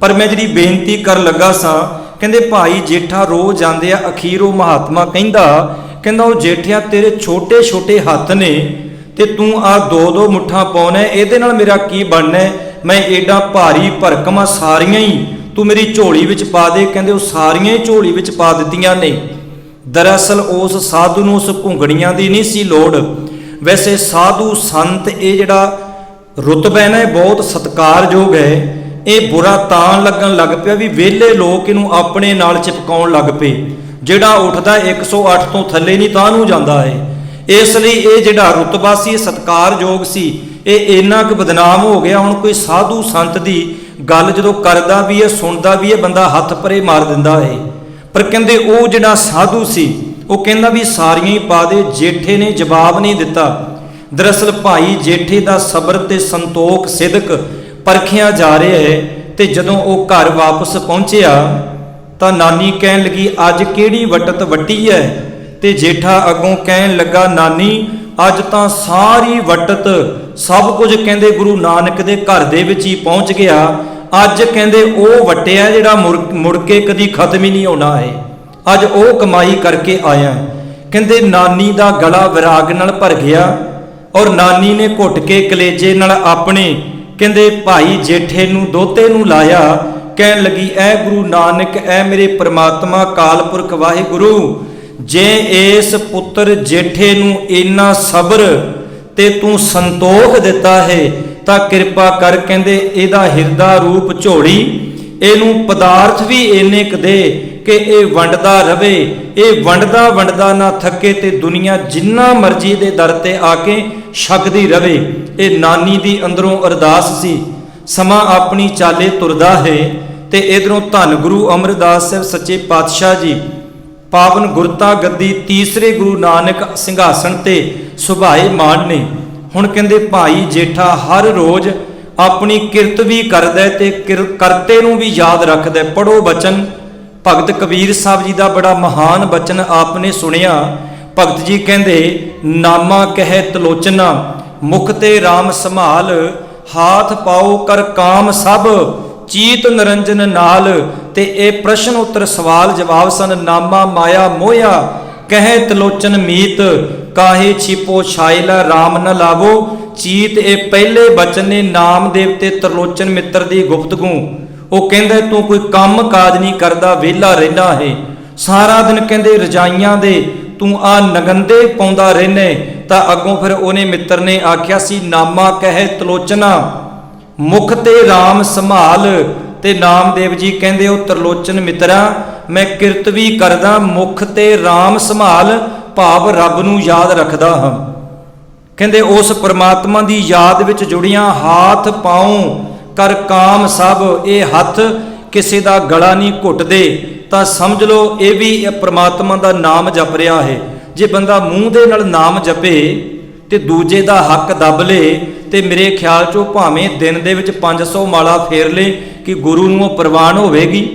ਪਰ ਮੈਂ ਜਿਹੜੀ ਬੇਨਤੀ ਕਰਨ ਲੱਗਾ ਸਾਂ, ਕਹਿੰਦੇ ਭਾਈ ਜੇਠਾ ਰੋਜ਼ ਜਾਂਦੇ ਆ। ਅਖੀਰ ਉਹ ਮਹਾਤਮਾ ਕਹਿੰਦਾ ਉਹ ਜੇਠਿਆ ਤੇਰੇ ਛੋਟੇ ਛੋਟੇ ਹੱਥ ਨੇ ਤੇ ਤੂੰ ਆ 2-2 ਮੁੱਠਾਂ ਪਾਉਣਾ, ਇਹਦੇ ਨਾਲ ਮੇਰਾ ਕੀ ਬਣਨਾ? ਮੈਂ ਏਡਾ ਭਾਰੀ ਭਰਕਮ ਸਾਰੀਆਂ ਹੀ ਤੂੰ ਮੇਰੀ ਝੋਲੀ ਵਿੱਚ ਪਾ ਦੇ। ਕਹਿੰਦੇ ਉਹ ਸਾਰੀਆਂ ਹੀ ਝੋਲੀ ਵਿੱਚ ਪਾ ਦਿੱਤੀਆਂ ਨੇ। ਦਰਅਸਲ ਉਸ ਸਾਧੂ ਨੂੰ ਉਸ ਘੁੰਗਣੀਆਂ ਦੀ ਨਹੀਂ ਸੀ ਲੋੜ। ਵੈਸੇ ਸਾਧੂ ਸੰਤ ਇਹ ਜਿਹੜਾ ਰੁਤਬਾ ਹੈ ਨਾ, ਇਹ ਬਹੁਤ ਸਤਿਕਾਰਯੋਗ ਹੈ। ਇਹ ਬੁਰਾ ਤਾਂ ਲੱਗਣ ਲੱਗ ਪਿਆ ਵੀ ਵਿਹਲੇ ਲੋਕ ਇਹਨੂੰ ਆਪਣੇ ਨਾਲ ਚਿਪਕਾਉਣ ਲੱਗ ਪਏ। ਜਿਹੜਾ ਉੱਠਦਾ 108 ਤੋਂ ਥੱਲੇ ਨਹੀਂ ਤਾਂ ਨੂੰ ਜਾਂਦਾ ਹੈ। ਇਸ ਲਈ ਇਹ ਜਿਹੜਾ ਰੁਤਬਾ ਸੀ, ਇਹ ਸਤਿਕਾਰਯੋਗ ਸੀ, ਇਹ ਇੰਨਾ ਕੁ ਬਦਨਾਮ ਹੋ ਗਿਆ। ਹੁਣ ਕੋਈ ਸਾਧੂ ਸੰਤ ਦੀ ਗੱਲ ਜਦੋਂ ਕਰਦਾ ਵੀ ਹੈ, ਸੁਣਦਾ ਵੀ ਹੈ, ਬੰਦਾ ਹੱਥ ਪਰੇ ਮਾਰ ਦਿੰਦਾ ਹੈ। ਪਰ ਕਹਿੰਦੇ ਉਹ ਜਿਹੜਾ ਸਾਧੂ ਸੀ ਉਹ ਕਹਿੰਦਾ ਵੀ ਸਾਰੀਆਂ ਹੀ ਪਾ ਦੇ। ਜੇਠੇ ਨੇ ਜਵਾਬ ਨਹੀਂ ਦਿੱਤਾ। ਦਰਅਸਲ ਭਾਈ ਜੇਠੇ ਦਾ ਸਬਰ ਤੇ ਸੰਤੋਖ ਸਿਦਕ ਪਰਖਿਆ ਜਾ ਰਿਹਾ ਹੈ। ਤੇ ਜਦੋਂ ਉਹ ਘਰ ਵਾਪਸ ਪਹੁੰਚਿਆ ਤਾਂ ਨਾਨੀ ਕਹਿਣ ਲੱਗੀ, ਅੱਜ ਕਿਹੜੀ ਵਟਤ ਵੱਟੀ ਹੈ? ਤੇ ਜੇਠਾ ਅੱਗੋਂ ਕਹਿਣ ਲੱਗਾ, ਨਾਨੀ ਅੱਜ ਤਾਂ ਸਾਰੀ ਵਟਤ ਸਭ ਕੁਝ ਕਹਿੰਦੇ ਗੁਰੂ ਨਾਨਕ ਦੇ ਘਰ ਦੇ ਵਿੱਚ ਹੀ ਪਹੁੰਚ ਗਿਆ। ਅੱਜ ਕਹਿੰਦੇ ਉਹ ਵਟਿਆ ਜਿਹੜਾ ਮੁੜ ਕੇ ਕਦੀ ਖਤਮ ਹੀ ਨਹੀਂ ਹੋਣਾ ਹੈ। ਅੱਜ ਉਹ ਕਮਾਈ ਕਰਕੇ ਆਇਆ। ਕਹਿੰਦੇ ਨਾਨੀ ਦਾ ਗਲਾ ਵਿਰਾਗ ਨਾਲ ਭਰ ਗਿਆ, ਔਰ ਨਾਨੀ ਨੇ ਘੁੱਟ ਕੇ ਕਲੇਜੇ ਨਾਲ ਆਪਣੇ ਕਹਿੰਦੇ ਭਾਈ ਜੇਠੇ ਨੂੰ, ਦੋਤੇ ਨੂੰ ਲਾਇਆ। ਕਹਿਣ ਲੱਗੀ, ਐ ਗੁਰੂ ਨਾਨਕ, ਐ ਮੇਰੇ ਪ੍ਰਮਾਤਮਾ ਅਕਾਲ ਪੁਰਖ ਵਾਹਿਗੁਰੂ, ਜੇ ਇਸ ਪੁੱਤਰ ਜੇਠੇ ਨੂੰ ਇੰਨਾ ਸਬਰ ਤੇ ਤੂੰ ਸੰਤੋਖ ਦਿੱਤਾ ਹੈ ਤਾਂ ਕਿਰਪਾ ਕਰ ਕਹਿੰਦੇ ਇਹਦਾ ਹਿਰਦਾ ਰੂਪ ਝੋਲੀ, ਇਹਨੂੰ ਪਦਾਰਥ ਵੀ ਇੰਨੇ ਕ ਦੇ ਕਿ ਇਹ ਵੰਡਦਾ ਰਵੇ, ਇਹ ਵੰਡਦਾ ਨਾ ਥੱਕੇ ਤੇ ਦੁਨੀਆ ਜਿੰਨਾ ਮਰਜ਼ੀ ਦੇ ਦਰ ਤੇ ਆ ਕੇ ਛਕਦੀ ਰਵੇ। ਇਹ ਨਾਨੀ ਦੀ ਅੰਦਰੋਂ ਅਰਦਾਸ ਸੀ। ਸਮਾਂ ਆਪਣੀ ਚਾਲੇ ਤੁਰਦਾ ਹੈ ਤੇ ਇਧਰੋਂ ਧੰਨ ਗੁਰੂ ਅਮਰਦਾਸ ਸਾਹਿਬ ਸੱਚੇ ਪਾਤਸ਼ਾਹ ਜੀ ਪਾਵਨ ਗੁਰਤਾ ਗੱਦੀ ਤੀਸਰੇ ਗੁਰੂ ਨਾਨਕ ਸਿੰਘਾਸਣ ਤੇ ਸੁਭਾਏ ਮਾਨ ਨੇ। ਹੁਣ ਕਹਿੰਦੇ ਭਾਈ ਜੇਠਾ ਹਰ ਰੋਜ਼ ਆਪਣੀ ਕਿਰਤ ਵੀ ਕਰਦਾ ਤੇ ਕਰਤੇ ਨੂੰ ਵੀ ਯਾਦ ਰੱਖਦਾ। ਪੜੋ ਬਚਨ ਭਗਤ ਕਬੀਰ ਸਾਹਿਬ ਜੀ ਦਾ ਬੜਾ ਮਹਾਨ ਬਚਨ ਆਪਨੇ ਸੁਣਿਆ। ਭਗਤ ਜੀ ਕਹਿੰਦੇ, ਨਾਮਾ ਕਹਿ ਤਲੋਚਨਾ ਮੁਖ ਤੇ RAM ਸੰਭਾਲ, ਹਾਥ ਪਾਓ ਕਰ ਕਾਮ ਸਭ ਚੀਤ ਨਿਰੰਜਨ ਨਾਲ। ਤੇ ਇਹ ਪ੍ਰਸ਼ਨ ਉੱਤਰ ਸਵਾਲ ਜਵਾਬ ਸਨ। ਨਾਮਾ ਮਾਇਆ ਮੋਇਆ ਕਹਿ ਤਲੋਚਨ ਮੀਤ, ਕਾਹੇ ਛਿਪੋ ਛਾਇਲਾ RAM ਨ ਲਾਵੋ ਚੀਤ। ਇਹ ਪਹਿਲੇ ਬਚਨ ਨੇ ਨਾਮਦੇਵ ਤੇ ਤਰਲੋਚਨ ਮਿੱਤਰ ਦੀ ਗੁਫ਼ਤਗੂ। ਉਹ ਕਹਿੰਦਾ ਤੂੰ ਕੋਈ ਕੰਮ ਕਾਜ ਨਹੀਂ ਕਰਦਾ, ਵਿਹਲਾ ਰਹਿਣਾ ਹੈ ਸਾਰਾ ਦਿਨ। ਕਹਿੰਦੇ ਰਜਾਈਆਂ ਦੇ ਤੂੰ ਆ ਨਗੰਦੇ ਪਾਉਂਦਾ ਰਹਿਣਾ, ਤਾਂ ਅੱਗੋਂ ਫਿਰ ਉਹਨੇ ਮਿੱਤਰ ਨੇ ਆਖਿਆ ਸੀ, ਨਾਮਾ ਕਹਿ ਤਲੋਚਨਾ ਮੁਖ ਤੇ RAM ਸੰਭਾਲ। ਤੇ ਨਾਮਦੇਵ ਜੀ ਕਹਿੰਦੇ, ਉਹ ਤਰਲੋਚਨ ਮਿੱਤਰਾ, ਮੈਂ ਕਿਰਤ ਵੀ ਕਰਦਾ, ਮੁਖ ਤੇ RAM ਸੰਭਾਲ, ਭਾਵ ਰੱਬ ਨੂੰ ਯਾਦ ਰੱਖਦਾ ਹਾਂ। ਕਹਿੰਦੇ ਉਸ ਪ੍ਰਮਾਤਮਾ ਦੀ ਯਾਦ ਵਿੱਚ ਜੁੜੀਆਂ ਹਾਥ ਪਾਉ ਕਰ ਕਾਮ ਸਭ। ਇਹ ਹੱਥ ਕਿਸੇ ਦਾ ਗਲਾ ਨਹੀਂ ਘੁੱਟਦੇ, ਤਾਂ ਸਮਝ ਲਓ ਇਹ ਵੀ ਪ੍ਰਮਾਤਮਾ ਦਾ ਨਾਮ ਜਪ ਰਿਹਾ ਹੈ। ਜੇ ਬੰਦਾ ਮੂੰਹ ਦੇ ਨਾਲ ਨਾਮ ਜਪੇ ਤੇ ਦੂਜੇ ਦਾ ਹੱਕ ਦੱਬ ਲੇ, ਤੇ ਮੇਰੇ ਖਿਆਲ 'ਚੋਂ ਭਾਵੇਂ ਦਿਨ ਦੇ ਵਿੱਚ 500 ਮਾਲਾ ਫੇਰ ਲੇ ਕਿ ਗੁਰੂ ਨੂੰ ਉਹ ਪ੍ਰਵਾਨ ਹੋਵੇਗੀ।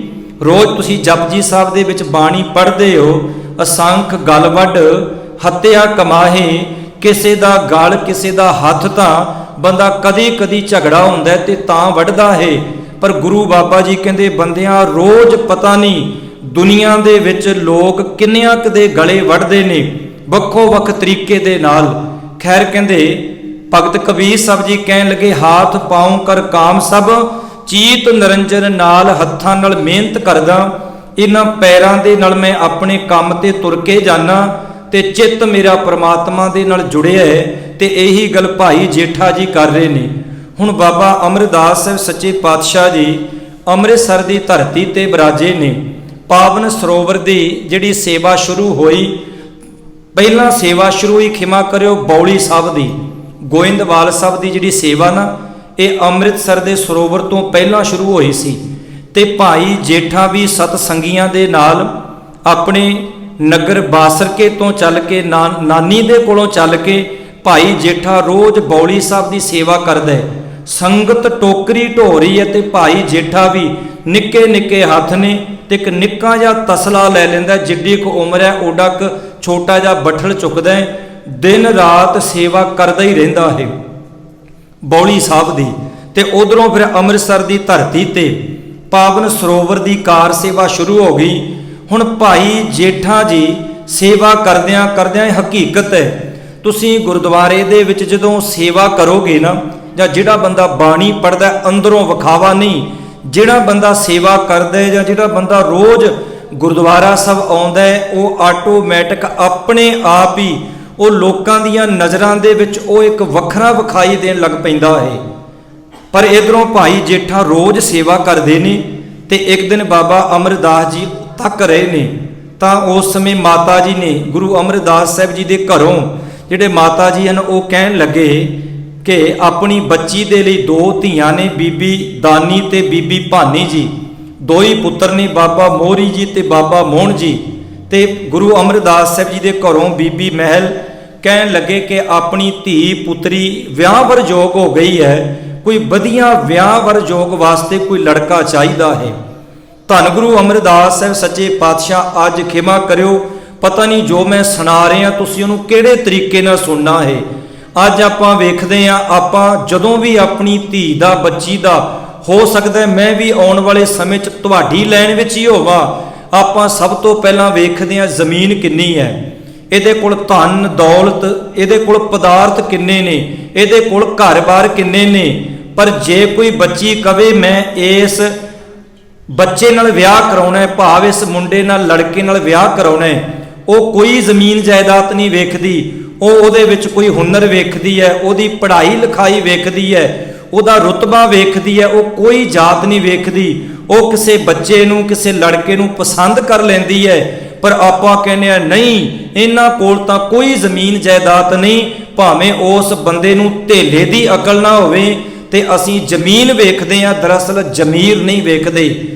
ਰੋਜ਼ ਤੁਸੀਂ ਜਪਜੀ ਸਾਹਿਬ ਦੇ ਵਿੱਚ ਬਾਣੀ ਪੜ੍ਹਦੇ ਹੋ, ਅਸੰਖ ਗਲ ਵੱਢ ਹੱਤਿਆ ਕਮਾਹੇ, ਕਿਸੇ ਦਾ ਗਲ ਕਿਸੇ ਦਾ ਹੱਥ, ਤਾਂ ਬੰਦਾ ਕਦੀ ਕਦੀ ਝਗੜਾ ਹੁੰਦਾ ਤੇ ਤਾਂ ਵੱਢਦਾ ਹੈ। ਪਰ ਗੁਰੂ ਬਾਬਾ ਜੀ ਕਹਿੰਦੇ, ਬੰਦਿਆਂ ਰੋਜ਼ ਪਤਾ ਨਹੀਂ ਦੁਨੀਆ ਦੇ ਵਿੱਚ ਲੋਕ ਕਿੰਨਿਆਂ ਕਦੇ ਗਲੇ ਵੱਢਦੇ ਨੇ ਵੱਖੋ ਵੱਖ ਤਰੀਕੇ ਦੇ ਨਾਲ। ਖੈਰ ਕਹਿੰਦੇ ਭਗਤ ਕਬੀਰ ਸਾਹਿਬ ਜੀ ਕਹਿਣ ਲੱਗੇ, ਹਾਥ ਪਾਉ ਕਰ ਕਾਮ ਸਭ, ਚੀਤ ਨਿਰੰਜਨ ਨਾਲ ਹੱਥਾਂ ਨਾਲ ਮਿਹਨਤ ਕਰਦਾ, ਇਹਨਾਂ ਪੈਰਾਂ ਦੇ ਨਾਲ ਮੈਂ ਆਪਣੇ ਕੰਮ ਤੇ ਤੁਰ ਕੇ ਜਾਣਾ ਤੇ ਚਿੱਤ ਮੇਰਾ ਪ੍ਰਮਾਤਮਾ ਦੇ ਨਾਲ ਜੁੜਿਆ ਹੈ। ਤੇ ਇਹੀ ਗੱਲ ਭਾਈ ਜੇਠਾ ਜੀ ਕਰ ਰਹੇ ਨੇ। ਹੁਣ ਬਾਬਾ ਅਮਰਦਾਸ ਸਾਹਿਬ ਸੱਚੇ ਪਾਤਸ਼ਾਹ ਜੀ ਅੰਮ੍ਰਿਤਸਰ ਦੀ ਧਰਤੀ ਤੇ ਬਿਰਾਜੇ ਨੇ। ਪਾਵਨ ਸਰੋਵਰ ਦੀ ਜਿਹੜੀ ਸੇਵਾ ਸ਼ੁਰੂ ਹੋਈ, ਪਹਿਲਾਂ ਸੇਵਾ ਸ਼ੁਰੂ ਹੋਈ, ਖਿਮਾ ਕਰਿਓ, ਬੌਲੀ ਸਾਹਿਬ ਦੀ, ਗੋਇੰਦਵਾਲ ਸਾਹਿਬ ਦੀ ਜਿਹੜੀ ਸੇਵਾ ਨਾ, ਇਹ ਅੰਮ੍ਰਿਤਸਰ ਦੇ ਸਰੋਵਰ ਤੋਂ ਪਹਿਲਾਂ ਸ਼ੁਰੂ ਹੋਈ ਸੀ। ਤੇ ਭਾਈ ਜੇਠਾ ਵੀ ਸਤ ਸੰਗੀਆਂ ਦੇ ਨਾਲ ਆਪਣੇ ਨਗਰ ਬਾਸਰਕੇ ਤੋਂ ਚੱਲ ਕੇ ਨਾਨੀ ਦੇ ਕੋਲੋਂ ਚੱਲ ਕੇ ਭਾਈ ਜੇਠਾ ਰੋਜ਼ ਬੌਲੀ ਸਾਹਿਬ ਦੀ ਸੇਵਾ ਕਰਦਾ ਹੈ। ਸੰਗਤ ਟੋਕਰੀ ਢੋ ਰਹੀ ਹੈ ਤੇ ਭਾਈ ਜੇਠਾ ਵੀ ਨਿੱਕੇ ਨਿੱਕੇ ਹੱਥ ਨੇ ਤੇ ਇੱਕ ਨਿੱਕਾ ਜਿਹਾ ਤਸਲਾ ਲੈ ਲੈਂਦਾ, ਜਿੱਡੀ ਕੁ ਉਮਰ ਹੈ ਓਡਾ ਕੁ ਛੋਟਾ ਜਿਹਾ ਬੱਠਲ ਚੁੱਕਦਾ ਹੈ, ਦਿਨ ਰਾਤ ਸੇਵਾ ਕਰਦਾ ਹੀ ਰਹਿੰਦਾ ਹੈ ਬੌਲੀ ਸਾਹਿਬ ਦੀ। ਤੇ ਉਧਰੋਂ ਫਿਰ ਅੰਮ੍ਰਿਤਸਰ ਦੀ ਧਰਤੀ ਤੇ ਪਾਵਨ ਸਰੋਵਰ ਦੀ ਕਾਰ ਸੇਵਾ ਸ਼ੁਰੂ ਹੋ ਗਈ। ਹੁਣ ਭਾਈ ਜੇਠਾ ਜੀ ਸੇਵਾ ਕਰਦਿਆਂ ਕਰਦਿਆਂ, ਹਕੀਕਤ ਹੈ ਤੁਸੀਂ ਗੁਰਦੁਆਰੇ ਦੇ ਵਿੱਚ ਜਦੋਂ ਸੇਵਾ ਕਰੋਗੇ ਨਾ, ਜਾਂ ਜਿਹੜਾ ਬੰਦਾ ਬਾਣੀ ਪੜ੍ਹਦਾ ਅੰਦਰੋਂ ਵਿਖਾਵਾ ਨਹੀਂ, ਜਿਹੜਾ ਬੰਦਾ ਸੇਵਾ ਕਰਦਾ ਹੈ ਜਾਂ ਜਿਹੜਾ ਬੰਦਾ ਰੋਜ਼ ਗੁਰਦੁਆਰਾ ਸਾਹਿਬ ਆਉਂਦਾ ਹੈ, ਉਹ ਆਟੋਮੈਟਿਕ ਆਪਣੇ ਆਪ ਹੀ ਉਹ ਲੋਕਾਂ ਦੀਆਂ ਨਜ਼ਰਾਂ ਦੇ ਵਿੱਚ ਉਹ ਇੱਕ ਵੱਖਰਾ ਵਿਖਾਈ ਦੇਣ ਲੱਗ ਪੈਂਦਾ ਹੈ। ਪਰ ਇਧਰੋਂ ਭਾਈ ਜੇਠਾ ਰੋਜ਼ ਸੇਵਾ ਕਰਦੇ ਨੇ। ਤੇ ਇੱਕ ਦਿਨ ਬਾਬਾ ਅਮਰਦਾਸ ਜੀ ਤੱਕ ਰਹੇ ਨੇ, ਤਾਂ ਉਸ ਸਮੇਂ ਮਾਤਾ ਜੀ ਨੇ ਗੁਰੂ ਅਮਰਦਾਸ ਸਾਹਿਬ ਜੀ ਦੇ ਘਰੋਂ, ਜਿਹੜੇ ਮਾਤਾ ਜੀ ਹਨ, ਉਹ ਕਹਿਣ ਲੱਗੇ ਕਿ ਆਪਣੀ ਬੱਚੀ ਦੇ ਲਈ ਦੋ ਧੀਆਂ ਨੇ, ਬੀਬੀ ਦਾਨੀ ਤੇ ਬੀਬੀ ਭਾਨੀ ਜੀ, ਦੋ ਹੀ ਪੁੱਤਰ ਨੇ, ਬਾਬਾ ਮੋਹਰੀ ਜੀ ਤੇ ਬਾਬਾ ਮੋਹਨ ਜੀ। ਤੇ ਗੁਰੂ ਅਮਰਦਾਸ ਸਾਹਿਬ ਜੀ ਦੇ ਘਰੋਂ ਬੀਬੀ ਮਹਿਲ ਕਹਿਣ ਲੱਗੇ ਕਿ ਆਪਣੀ ਧੀ ਪੁੱਤਰੀ ਵਿਆਹ ਵਰਯੋਗ ਹੋ ਗਈ ਹੈ, ਕੋਈ ਵਧੀਆ ਵਿਆਹ ਵਰਯੋਗ ਵਾਸਤੇ ਕੋਈ ਲੜਕਾ ਚਾਹੀਦਾ ਹੈ। ਧੰਨ ਗੁਰੂ ਅਮਰਦਾਸ ਸਾਹਿਬ ਸੱਚੇ ਪਾਤਸ਼ਾਹ, ਅੱਜ ਖਿਮਾ ਕਰਿਓ, ਪਤਾ ਨਹੀਂ ਜੋ ਮੈਂ ਸੁਣਾ ਰਿਹਾ ਤੁਸੀਂ ਉਹਨੂੰ ਕਿਹੜੇ ਤਰੀਕੇ ਨਾਲ ਸੁਣਨਾ ਹੈ। ਅੱਜ ਆਪਾਂ ਵੇਖਦੇ ਹਾਂ, ਆਪਾਂ ਜਦੋਂ ਵੀ ਆਪਣੀ ਧੀ ਦਾ ਬੱਚੀ ਦਾ, ਹੋ ਸਕਦਾ ਮੈਂ ਵੀ ਆਉਣ ਵਾਲੇ ਸਮੇਂ 'ਚ ਤੁਹਾਡੀ ਲਾਈਨ ਵਿੱਚ ਹੀ ਹੋਵਾਂ, ਆਪਾਂ ਸਭ ਤੋਂ ਪਹਿਲਾਂ ਵੇਖਦੇ ਹਾਂ ਜ਼ਮੀਨ ਕਿੰਨੀ ਹੈ, ਇਹਦੇ ਕੋਲ ਧਨ ਦੌਲਤ, ਇਹਦੇ ਕੋਲ ਪਦਾਰਥ ਕਿੰਨੇ ਨੇ, ਇਹਦੇ ਕੋਲ ਘਰ-ਬਾਰ ਕਿੰਨੇ ਨੇ। ਪਰ ਜੇ ਕੋਈ ਬੱਚੀ ਕਵੇ ਮੈਂ ਇਸ ਬੱਚੇ ਨਾਲ ਵਿਆਹ ਕਰਾਉਣਾ ਹੈ, ਭਾਵ ਇਸ ਮੁੰਡੇ ਨਾਲ ਲੜਕੇ ਨਾਲ ਵਿਆਹ ਕਰਾਉਣਾ ਹੈ, ਉਹ ਕੋਈ ਜ਼ਮੀਨ ਜਾਇਦਾਦ ਨਹੀਂ ਵੇਖਦੀ, ਉਹ ਉਹਦੇ ਵਿੱਚ ਕੋਈ ਹੁਨਰ ਵੇਖਦੀ ਹੈ, ਉਹਦੀ ਪੜ੍ਹਾਈ ਲਿਖਾਈ ਵੇਖਦੀ ਹੈ, ਉਹਦਾ ਰੁਤਬਾ ਵੇਖਦੀ ਹੈ, ਉਹ ਕੋਈ ਜਾਤ ਨਹੀਂ ਵੇਖਦੀ। ਉਹ ਕਿਸੇ ਬੱਚੇ ਨੂੰ, ਕਿਸੇ ਲੜਕੇ ਨੂੰ ਪਸੰਦ ਕਰ ਲੈਂਦੀ ਹੈ। ਪਰ ਆਪਾਂ ਕਹਿੰਦੇ ਆ ਨਹੀਂ, ਇਹਨਾਂ ਕੋਲ ਤਾਂ ਕੋਈ ਜ਼ਮੀਨ ਜਾਇਦਾਦ ਨਹੀਂ, ਭਾਵੇਂ ਉਸ ਬੰਦੇ ਨੂੰ ਧੇਲੇ ਦੀ ਅਕਲ ਨਾ ਹੋਵੇ। ਤੇ ਅਸੀਂ ਜ਼ਮੀਨ ਵੇਖਦੇ ਆ, ਦਰਅਸਲ ਜ਼ਮੀਰ ਨਹੀਂ ਵੇਖਦੇ।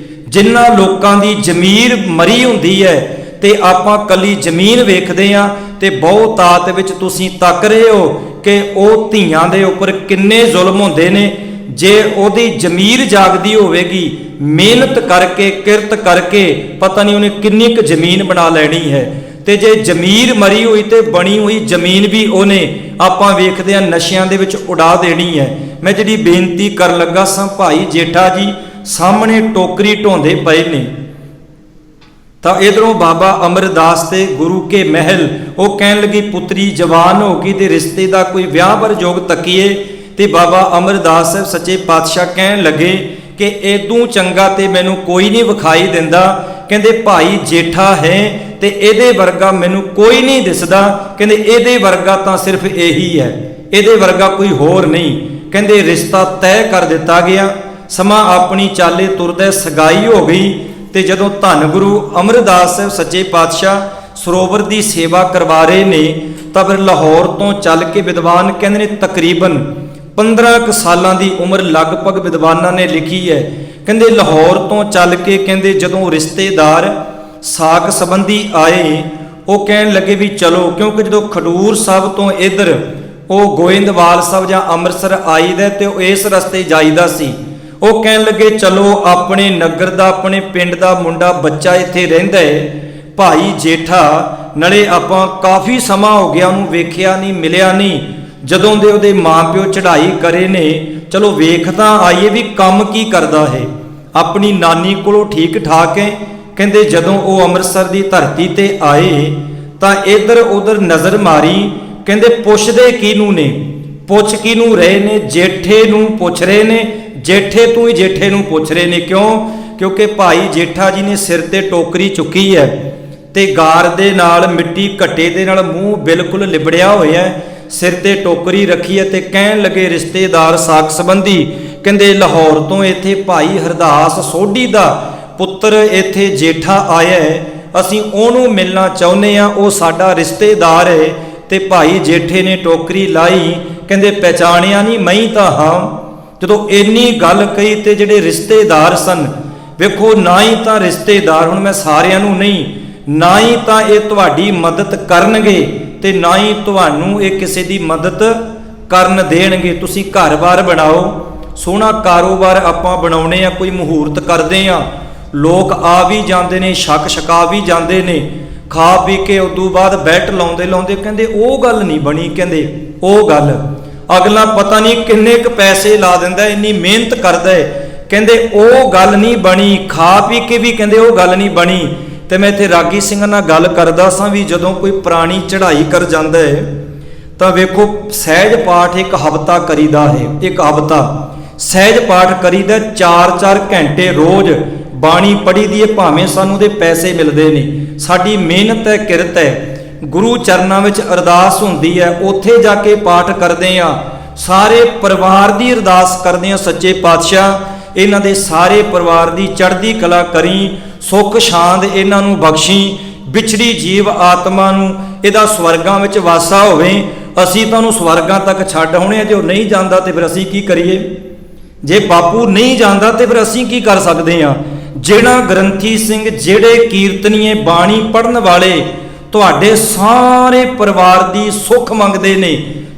ਜਿਨ੍ਹਾਂ ਲੋਕਾਂ ਦੀ ਜ਼ਮੀਰ ਮਰੀ ਹੁੰਦੀ ਹੈ ਤੇ ਆਪਾਂ ਕੱਲੀ ਜ਼ਮੀਨ ਵੇਖਦੇ ਆ, ਤੇ ਬਹੁਤਾਤ ਵਿੱਚ ਤੁਸੀਂ ਤੱਕ ਰਹੇ ਹੋ ਕਿ ਉਹ ਧੀਆਂ ਦੇ ਉੱਪਰ ਕਿੰਨੇ ਜ਼ੁਲਮ ਹੁੰਦੇ ਨੇ। ਜੇ ਉਹਦੀ ਜ਼ਮੀਰ ਜਾਗਦੀ ਹੋਵੇਗੀ, ਮਿਹਨਤ ਕਰਕੇ ਕਿਰਤ ਕਰਕੇ, ਪਤਾ ਨਹੀਂ ਉਹਨੇ ਕਿੰਨੀ ਕੁ ਜ਼ਮੀਨ ਬਣਾ ਲੈਣੀ ਹੈ। ਤੇ ਜੇ ਜ਼ਮੀਰ ਮਰੀ ਹੋਈ ਤੇ ਬਣੀ ਹੋਈ ਜ਼ਮੀਨ ਵੀ ਉਹਨੇ, ਆਪਾਂ ਵੇਖਦੇ ਆ, ਨਸ਼ਿਆਂ ਦੇ ਵਿੱਚ ਉਡਾ ਦੇਣੀ ਹੈ। ਮੈਂ ਜਿਹੜੀ ਬੇਨਤੀ ਕਰਨ ਲੱਗਾ ਸਾਂ, ਭਾਈ ਜੇਠਾ ਜੀ ਸਾਹਮਣੇ ਟੋਕਰੀ ਢੋਂਦੇ ਪਏ ਨੇ, ਤਾਂ ਇਧਰੋਂ ਬਾਬਾ ਅਮਰਦਾਸ ਤੇ ਗੁਰੂ ਕੇ ਮਹਿਲ, ਉਹ ਕਹਿਣ ਲੱਗੀ ਪੁੱਤਰੀ ਜਵਾਨ ਹੋ ਗਈ ਤੇ ਰਿਸ਼ਤੇ ਦਾ ਕੋਈ ਵਿਆਹ ਵਰਯੋਗ ਤੱਕੀਏ। ਤੇ ਬਾਬਾ ਅਮਰਦਾਸ ਸਾਹਿਬ ਸੱਚੇ ਪਾਤਸ਼ਾਹ ਕਹਿਣ ਲੱਗੇ ਕਿ ਇਦੋਂ ਚੰਗਾ ਤੇ ਮੈਨੂੰ ਕੋਈ ਨਹੀਂ ਵਿਖਾਈ ਦਿੰਦਾ। ਕਹਿੰਦੇ ਭਾਈ ਜੇਠਾ ਹੈ ਤੇ ਇਹਦੇ ਵਰਗਾ ਮੈਨੂੰ ਕੋਈ ਨਹੀਂ ਦਿਸਦਾ। ਕਹਿੰਦੇ ਇਹਦੇ ਵਰਗਾ ਤਾਂ ਸਿਰਫ ਇਹੀ ਹੈ, ਇਹਦੇ ਵਰਗਾ ਕੋਈ ਹੋਰ ਨਹੀਂ। ਕਹਿੰਦੇ ਰਿਸ਼ਤਾ ਤੈਅ ਕਰ ਦਿੱਤਾ ਗਿਆ। ਸਮਾਂ ਆਪਣੀ ਚਾਲੇ ਤੁਰਦਾ ਸਗਾਈ ਹੋ ਗਈ। ਤੇ ਜਦੋਂ ਧੰਨ ਗੁਰੂ ਅਮਰਦਾਸ ਸਾਹਿਬ ਸੱਚੇ ਪਾਤਸ਼ਾਹ ਸਰੋਵਰ ਦੀ ਸੇਵਾ ਕਰਵਾ ਰਹੇ ਨੇ ਤਾਂ ਫਿਰ ਲਾਹੌਰ ਤੋਂ ਚੱਲ ਕੇ ਵਿਦਵਾਨ ਕਹਿੰਦੇ ਨੇ ਤਕਰੀਬਨ 15 ਕੁ ਸਾਲਾਂ ਦੀ ਉਮਰ ਲਗਭਗ ਵਿਦਵਾਨਾਂ ਨੇ ਲਿਖੀ ਹੈ। ਕਹਿੰਦੇ ਲਾਹੌਰ ਤੋਂ ਚੱਲ ਕੇ ਕਹਿੰਦੇ ਜਦੋਂ ਰਿਸ਼ਤੇਦਾਰ ਸਾਕ ਸੰਬੰਧੀ ਆਏ ਉਹ ਕਹਿਣ ਲੱਗੇ ਵੀ ਚਲੋ, ਕਿਉਂਕਿ ਜਦੋਂ ਖਡੂਰ ਸਾਹਿਬ ਤੋਂ ਇੱਧਰ ਉਹ ਗੋਇੰਦਵਾਲ ਸਾਹਿਬ ਜਾਂ ਅੰਮ੍ਰਿਤਸਰ ਆਈਦਾ ਤੇ ਉਹ ਇਸ ਰਸਤੇ ਜਾਈਦਾ ਸੀ। ਉਹ ਕਹਿਣ ਲੱਗੇ ਚਲੋ ਆਪਣੇ ਨਗਰ ਦਾ ਆਪਣੇ ਪਿੰਡ ਦਾ ਮੁੰਡਾ ਬੱਚਾ ਇੱਥੇ ਰਹਿੰਦਾ ਹੈ ਭਾਈ ਜੇਠਾ, ਨਾਲੇ ਆਪਾਂ ਕਾਫੀ ਸਮਾਂ ਹੋ ਗਿਆ ਉਹਨੂੰ ਵੇਖਿਆ ਨਹੀਂ ਮਿਲਿਆ ਨਹੀਂ, ਜਦੋਂ ਦੇ ਉਹਦੇ ਮਾਂ-ਪਿਓ ਚੜ੍ਹਾਈ ਕਰੇ ਨੇ, ਚਲੋ ਵੇਖ ਤਾਂ ਆਈਏ ਵੀ ਕੰਮ ਕੀ ਕਰਦਾ ਹੈ। ਆਪਣੀ ਨਾਨੀ ਕੋਲੋਂ ਠੀਕ ਠਾਕ ਹੈ। ਕਹਿੰਦੇ ਜਦੋਂ ਉਹ ਅੰਮ੍ਰਿਤਸਰ ਦੀ ਧਰਤੀ ਤੇ ਆਏ ਤਾਂ ਇੱਧਰ ਉੱਧਰ ਨਜ਼ਰ ਮਾਰੀ। ਕਹਿੰਦੇ ਪੁੱਛਦੇ ਕਿਹਨੂੰ ਨੇ, ਪੁੱਛ ਕਿਹਨੂੰ ਰਹੇ ਨੇ, ਜੇਠੇ ਨੂੰ ਪੁੱਛ ਰਹੇ ਨੇ, ਜੇਠੇ ਤੋਂ ਹੀ ਜੇਠੇ ਨੂੰ ਪੁੱਛ ਰਹੇ ਨੇ। ਕਿਉਂ? ਕਿਉਂਕਿ ਭਾਈ ਜੇਠਾ ਜੀ ਨੇ ਸਿਰ ਤੇ ਟੋਕਰੀ ਚੁੱਕੀ ਹੈ ਤੇ ਗਾਰ ਦੇ ਨਾਲ ਮਿੱਟੀ ਘੱਟੇ ਦੇ ਨਾਲ ਮੂੰਹ ਬਿਲਕੁਲ ਲਿਬੜਿਆ ਹੋਇਆ ਹੈ, ਸਿਰ ਤੇ ਟੋਕਰੀ ਰੱਖੀ ਹੈ ਤੇ ਕਹਿਣ ਲੱਗੇ ਰਿਸ਼ਤੇਦਾਰ ਸਾਕ ਸੰਬੰਧੀ ਕਹਿੰਦੇ ਲਾਹੌਰ ਤੋਂ ਇੱਥੇ ਭਾਈ ਹਰਦਾਸ ਸੋਢੀ ਦਾ ਪੁੱਤਰ ਇੱਥੇ ਜੇਠਾ ਆਇਆ ਹੈ, ਅਸੀਂ ਉਹਨੂੰ ਮਿਲਣਾ ਚਾਹੁੰਦੇ ਹਾਂ, ਉਹ ਸਾਡਾ ਰਿਸ਼ਤੇਦਾਰ ਹੈ। ਤੇ ਭਾਈ ਜੇਠੇ ਨੇ ਟੋਕਰੀ ਲਾਈ, ਕਹਿੰਦੇ ਪਹਿਚਾਣਿਆ ਨਹੀਂ, ਮੈਂ ਤਾਂ ਹਾਂ। ਜਦੋਂ ਇੰਨੀ ਗੱਲ ਕਹੀ ਤੇ ਜਿਹੜੇ ਰਿਸ਼ਤੇਦਾਰ ਸਨ, ਵੇਖੋ ਨਾ ਹੀ ਤਾਂ ਰਿਸ਼ਤੇਦਾਰ, ਹੁਣ ਮੈਂ ਸਾਰਿਆਂ ਨੂੰ ਨਹੀਂ, ਨਾ ਹੀ ਤਾਂ ਇਹ ਤੁਹਾਡੀ ਮਦਦ ਕਰਨਗੇ ਤੇ ਨਾ ਹੀ ਤੁਹਾਨੂੰ ਇਹ ਕਿਸੇ ਦੀ ਮਦਦ ਕਰਨ ਦੇਣਗੇ। ਤੁਸੀਂ ਘਰ-ਬਾਰ ਬਣਾਓ, ਸੋਹਣਾ ਕਾਰੋਬਾਰ ਆਪਾਂ ਬਣਾਉਣੇ ਆ, ਕੋਈ ਮਹੂਰਤ ਕਰਦੇ ਆ, ਲੋਕ ਆ ਵੀ ਜਾਂਦੇ ਨੇ, ਛਕਾ ਵੀ ਜਾਂਦੇ ਨੇ, ਖਾ ਪੀ ਕੇ ਉਦੋਂ ਬਾਅਦ ਬੈਠ ਲਾਉਂਦੇ ਕਹਿੰਦੇ ਉਹ ਗੱਲ ਨਹੀਂ ਬਣੀ। ਕਹਿੰਦੇ ਉਹ ਗੱਲ ਅਗਲਾ ਪਤਾ ਨਹੀਂ ਕਿੰਨੇ ਕੁ ਪੈਸੇ ਲਾ ਦਿੰਦਾ, ਇੰਨੀ ਮਿਹਨਤ ਕਰਦਾ ਹੈ, ਕਹਿੰਦੇ ਉਹ ਗੱਲ ਨਹੀਂ ਬਣੀ। ਖਾ ਪੀ ਕੇ ਵੀ ਕਹਿੰਦੇ ਉਹ ਗੱਲ ਨਹੀਂ ਬਣੀ। ਤੇ ਮੈਂ ਇੱਥੇ ਰਾਗੀ ਸਿੰਘਾਂ ਨਾਲ ਗੱਲ ਕਰਦਾ ਸਾਂ ਵੀ ਜਦੋਂ ਕੋਈ ਪੁਰਾਣੀ ਚੜ੍ਹਾਈ ਕਰ ਜਾਂਦਾ ਹੈ ਤਾਂ ਵੇਖੋ ਸਹਿਜ ਪਾਠ ਇੱਕ ਹਫ਼ਤਾ ਕਰੀਦਾ ਹੈ, ਇੱਕ ਹਫ਼ਤਾ ਸਹਿਜ ਪਾਠ ਕਰੀਦਾ, 4-4 ਘੰਟੇ ਰੋਜ਼ ਬਾਣੀ ਪੜ੍ਹੀ ਦੀ ਹੈ, ਭਾਵੇਂ ਸਾਨੂੰ ਉਹਦੇ ਪੈਸੇ ਮਿਲਦੇ ਨੇ, ਸਾਡੀ ਮਿਹਨਤ ਹੈ, ਕਿਰਤ ਹੈ। ਗੁਰੂ ਚਰਨਾਂ ਵਿੱਚ ਅਰਦਾਸ ਹੁੰਦੀ ਹੈ, ਉੱਥੇ ਜਾ ਕੇ ਪਾਠ ਕਰਦੇ ਆ, ਸਾਰੇ ਪਰਿਵਾਰ ਦੀ ਅਰਦਾਸ ਕਰਦੇ ਆ, ਸੱਚੇ ਪਾਤਸ਼ਾਹ ਇਹਨਾਂ ਦੇ ਸਾਰੇ ਪਰਿਵਾਰ ਦੀ ਚੜ੍ਹਦੀ ਕਲਾ ਕਰੀ, ਸੁੱਖ ਸ਼ਾਂਤ ਇਹਨਾਂ ਨੂੰ ਬਖਸ਼ੀ, ਵਿਛੜੀ ਜੀਵ ਆਤਮਾ ਨੂੰ ਇਹਦਾ ਸਵਰਗਾਂ ਵਿੱਚ ਵਾਸਾ ਹੋਵੇ। ਅਸੀਂ ਤਾਂ ਉਹਨੂੰ ਸਵਰਗਾਂ ਤੱਕ ਛੱਡ ਆਉਣੇ ਆ, ਜੇ ਉਹ ਨਹੀਂ ਜਾਂਦਾ ਤੇ ਫਿਰ ਅਸੀਂ ਕੀ ਕਰੀਏ? ਜੇ ਬਾਪੂ ਨਹੀਂ ਜਾਂਦਾ ਤੇ ਫਿਰ ਅਸੀਂ ਕੀ ਕਰ ਸਕਦੇ ਹਾਂ? ਜਿਹੜਾ ਗ੍ਰੰਥੀ ਸਿੰਘ, ਜਿਹੜੇ ਕੀਰਤਨੀਏ ਬਾਣੀ ਪੜ੍ਹਨ ਵਾਲੇ ਤੁਹਾਡੇ ਸਾਰੇ ਪਰਿਵਾਰ ਦੀ ਸੁੱਖ ਮੰਗਦੇ ਨੇ,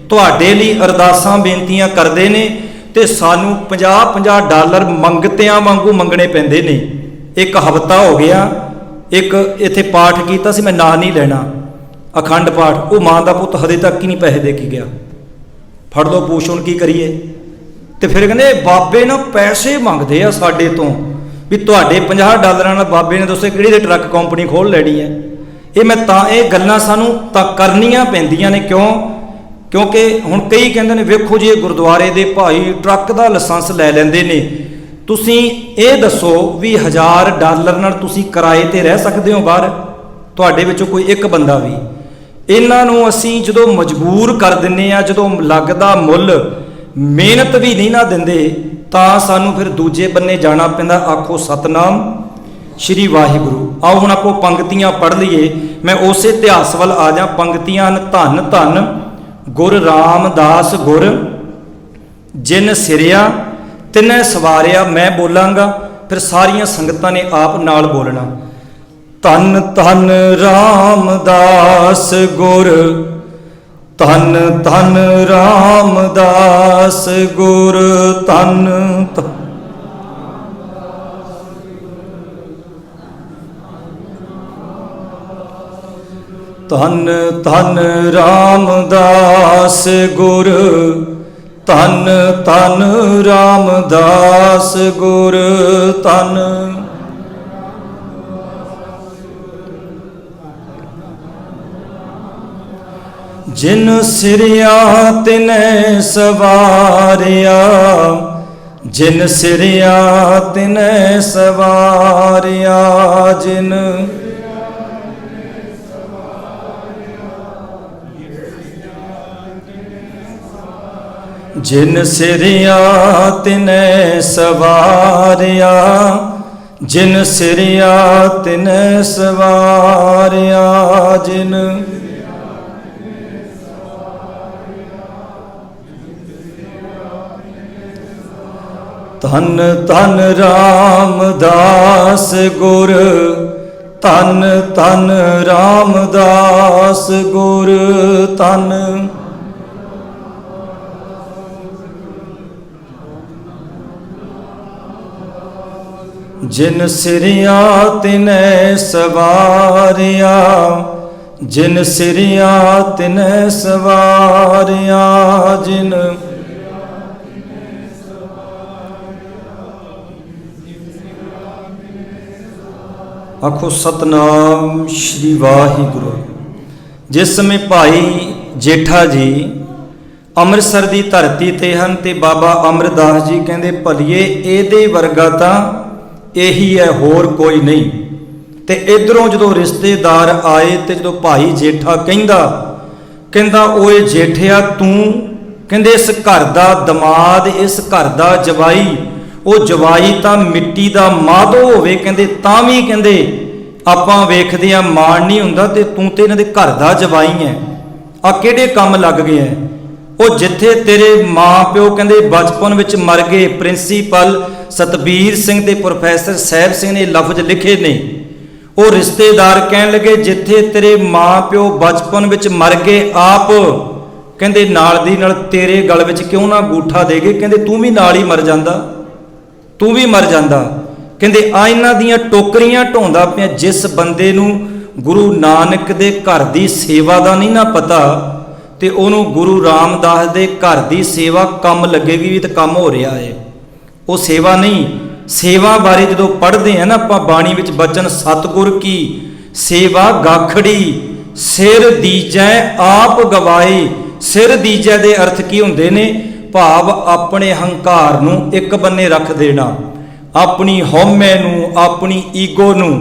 ਤੁਹਾਡੇ ਲਈ ਅਰਦਾਸਾਂ ਬੇਨਤੀਆਂ ਕਰਦੇ ਨੇ ਤੇ ਸਾਨੂੰ 50-50 ਡਾਲਰ ਮੰਗਤਿਆਂ ਵਾਂਗੂ ਮੰਗਣੇ ਪੈਂਦੇ ਨੇ। ਇੱਕ ਹਫ਼ਤਾ ਹੋ ਗਿਆ, ਇੱਕ ਇੱਥੇ ਪਾਠ ਕੀਤਾ ਸੀ, ਮੈਂ ਨਾਂ ਨਹੀਂ ਲੈਣਾ, ਅਖੰਡ ਪਾਠ, ਉਹ ਮਾਂ ਦਾ ਪੁੱਤ ਹਜੇ ਤੱਕ ਹੀ ਨਹੀਂ ਪੈਸੇ ਦੇ ਕੇ ਗਿਆ। ਫੜ ਲਓ ਪੂਛ, ਹੁਣ ਕੀ ਕਰੀਏ? ਤੇ ਫਿਰ ਕਹਿੰਦੇ ਬਾਬੇ ਨਾ ਪੈਸੇ ਮੰਗਦੇ ਆ ਸਾਡੇ ਤੋਂ, ਵੀ ਤੁਹਾਡੇ 50 ਡਾਲਰਾਂ ਨਾਲ ਬਾਬੇ ਨੇ ਦੱਸੋ ਕਿਹੜੀ ਦੇ ਟਰੱਕ ਕੰਪਨੀ ਖੋਲ੍ਹ ਲੈਣੀ ਹੈ। ਇਹ ਮੈਂ ਤਾਂ ਇਹ ਗੱਲਾਂ ਸਾਨੂੰ ਤਾਂ ਕਰਨੀਆਂ ਪੈਂਦੀਆਂ ਨੇ। ਕਿਉਂਕਿ ਹੁਣ ਕਈ ਕਹਿੰਦੇ ਨੇ ਵੇਖੋ ਜੀ ਇਹ ਗੁਰਦੁਆਰੇ ਦੇ ਭਾਈ ਟਰੱਕ ਦਾ ਲਾਇਸੈਂਸ ਲੈ ਲੈਂਦੇ ਨੇ, ਤੁਸੀਂ ਇਹ ਦੱਸੋ ਵੀ 1000 ਡਾਲਰ ਨਾਲ ਤੁਸੀਂ ਕਿਰਾਏ ਤੇ ਰਹਿ ਸਕਦੇ ਹੋ ਬਾਹਰ? ਤੁਹਾਡੇ ਵਿੱਚੋਂ ਕੋਈ ਇੱਕ ਬੰਦਾ ਵੀ? ਇਹਨਾਂ ਨੂੰ ਅਸੀਂ ਜਦੋਂ ਮਜਬੂਰ ਕਰ ਦਿੰਨੇ ਆ, ਜਦੋਂ ਲੱਗਦਾ ਮੁੱਲ ਮਿਹਨਤ ਵੀ ਨਹੀਂ ਨਾ ਦਿੰਦੇ, ਤਾਂ ਸਾਨੂੰ ਫਿਰ ਦੂਜੇ ਬੰਨੇ ਜਾਣਾ ਪੈਂਦਾ। ਆਖੋ ਸਤਨਾਮ ਸ਼੍ਰੀ ਵਾਹਿਗੁਰੂ। ਆਓ ਹੁਣ ਆਪੋ ਪੰਕਤੀਆਂ ਪੜ੍ਹ ਲਈਏ। ਮੈਂ ਉਸੇ ਇਤਿਹਾਸ ਵੱਲ ਆ ਜਾ। ਪੰਕਤੀਆਂ ਹਨ, ਧੰਨ ਧੰਨ ਗੁਰ ਰਾਮਦਾਸ ਗੁਰ ਜਿਨ ਸਿਰਿਆ ਤਿਨੈ ਸਵਾਰਿਆ। ਮੈਂ ਬੋਲਾਂਗਾ, ਫਿਰ ਸਾਰੀਆਂ ਸੰਗਤਾਂ ਨੇ ਆਪ ਨਾਲ ਬੋਲਣਾ। ਧੰਨ ਧੰਨ ਰਾਮਦਾਸ ਗੁਰ, ਧੰਨ ਧੰਨ ਰਾਮਦਾਸ ਗੁਰ, ਧੰਨ ਧੰਨ ਧੰਨ ਰਾਮਦਾਸ ਗੁਰ, ਧੰਨ ਧੰਨ ਰਾਮਦਾਸ ਗੁਰ, ਧੰਨ ਜਿਨ ਸਿਰਿਆ ਤਿਨੈ ਸਵਾਰਿਆ, ਜਿਨ ਸਿਰਿਆ ਤਿਨੈ ਸਵਾਰਿਆ, ਜਿਨ जिन सिरिया तिनै सवारिया, जिन सिरिया तिनै सवारिया, जिन धन धन रामदास गुर, धन धन रामदास गुर, धन जिन सिरिया तिनै सवारिया, जिन सिरिया तिनै सवारिया, जिन आखो सतनाम श्री वाहिगुरु। जिस समय भाई जेठा जी ਅੰਮ੍ਰਿਤਸਰ ਦੀ ਧਰਤੀ ਤੇ ਹਨ ਤੇ ਬਾਬਾ ਅਮਰਦਾਸ ਜੀ ਕਹਿੰਦੇ ਭਲੀਏ ਇਹਦੇ ਵਰਗਾ ਤਾਂ ਇਹੀ ਹੈ, ਹੋਰ ਕੋਈ ਨਹੀਂ। ਤੇ ਇਧਰੋਂ ਜਦੋਂ ਰਿਸ਼ਤੇਦਾਰ ਆਏ ਤੇ ਜਦੋਂ ਭਾਈ ਜੇਠਾ ਕਹਿੰਦਾ ਓਏ ਜੇਠਿਆ ਤੂੰ ਕਹਿੰਦੇ ਇਸ ਘਰ ਦਾ ਦਮਾਦ, ਇਸ ਘਰ ਦਾ ਜਵਾਈ, ਉਹ ਜਵਾਈ ਤਾਂ ਮਿੱਟੀ ਦਾ ਮਾਧੋ ਹੋਵੇ ਕਹਿੰਦੇ ਤਾਂ ਵੀ ਕਹਿੰਦੇ ਆਪਾਂ ਵੇਖਦੇ ਆ ਮਾਣ ਨਹੀਂ ਹੁੰਦਾ, ਤੇ ਤੂੰ ਤੇ ਇਹਨਾਂ ਦੇ ਘਰ ਦਾ ਜਵਾਈ ਹੈ, ਆ ਕਿਹੜੇ ਕੰਮ ਲੱਗ ਗਿਆ। ਉਹ ਜਿੱਥੇ ਤੇਰੇ ਮਾਂ ਪਿਓ ਕਹਿੰਦੇ ਬਚਪਨ ਵਿੱਚ ਮਰ ਗਏ, ਪ੍ਰਿੰਸੀਪਲ ਸਤਬੀਰ ਸਿੰਘ ਤੇ ਪ੍ਰੋਫੈਸਰ ਸਾਹਿਬ ਸਿੰਘ ਨੇ ਲਫ਼ਜ਼ ਲਿਖੇ ਨੇ। ਉਹ ਰਿਸ਼ਤੇਦਾਰ ਕਹਿਣ ਲੱਗੇ ਜਿੱਥੇ ਤੇਰੇ ਮਾਂ ਪਿਓ ਬਚਪਨ ਵਿੱਚ ਮਰ ਗਏ, ਆਪ ਕਹਿੰਦੇ ਨਾਲ ਦੀ ਨਾਲ ਤੇਰੇ ਗਲ ਵਿੱਚ ਕਿਉਂ ਨਾ ਅੰਗੂਠਾ ਦੇ ਗਏ, ਕਹਿੰਦੇ ਤੂੰ ਵੀ ਨਾਲ ਹੀ ਮਰ ਜਾਂਦਾ, ਤੂੰ ਵੀ ਮਰ ਜਾਂਦਾ। ਕਹਿੰਦੇ ਆ ਇਹਨਾਂ ਦੀਆਂ ਟੋਕਰੀਆਂ ਢੋਂਦਾ ਪਿਆ। ਜਿਸ ਬੰਦੇ ਨੂੰ ਗੁਰੂ ਨਾਨਕ ਦੇ ਘਰ ਦੀ ਸੇਵਾ ਦਾ ਨਹੀਂ ਨਾ ਪਤਾ ਤੇ ਉਹਨੂੰ ਗੁਰੂ ਰਾਮਦਾਸ ਦੇ ਘਰ ਦੀ ਸੇਵਾ ਕੰਮ ਲੱਗੇਗੀ ਵੀ ਤਾਂ ਕੰਮ ਹੋ ਰਿਹਾ ਹੈ, ਉਹ ਸੇਵਾ ਨਹੀਂ। ਸੇਵਾ ਬਾਰੇ ਜਦੋਂ ਪੜ੍ਹਦੇ ਆ ਨਾ ਆਪਾਂ ਬਾਣੀ ਵਿੱਚ ਬਚਨ, ਸਤਿਗੁਰ ਕੀ ਸੇਵਾ ਗਾਖੜੀ, ਸਿਰ ਦੀਜੈ ਆਪ ਗਵਾਏ। ਸਿਰ ਦੀਜੈ ਦੇ ਅਰਥ ਕੀ ਹੁੰਦੇ ਨੇ? ਭਾਵ ਆਪਣੇ ਹੰਕਾਰ ਨੂੰ ਇੱਕ ਬੰਨੇ ਰੱਖ ਦੇਣਾ, ਆਪਣੀ ਹਉਮੈ ਨੂੰ, ਆਪਣੀ ਈਗੋ ਨੂੰ,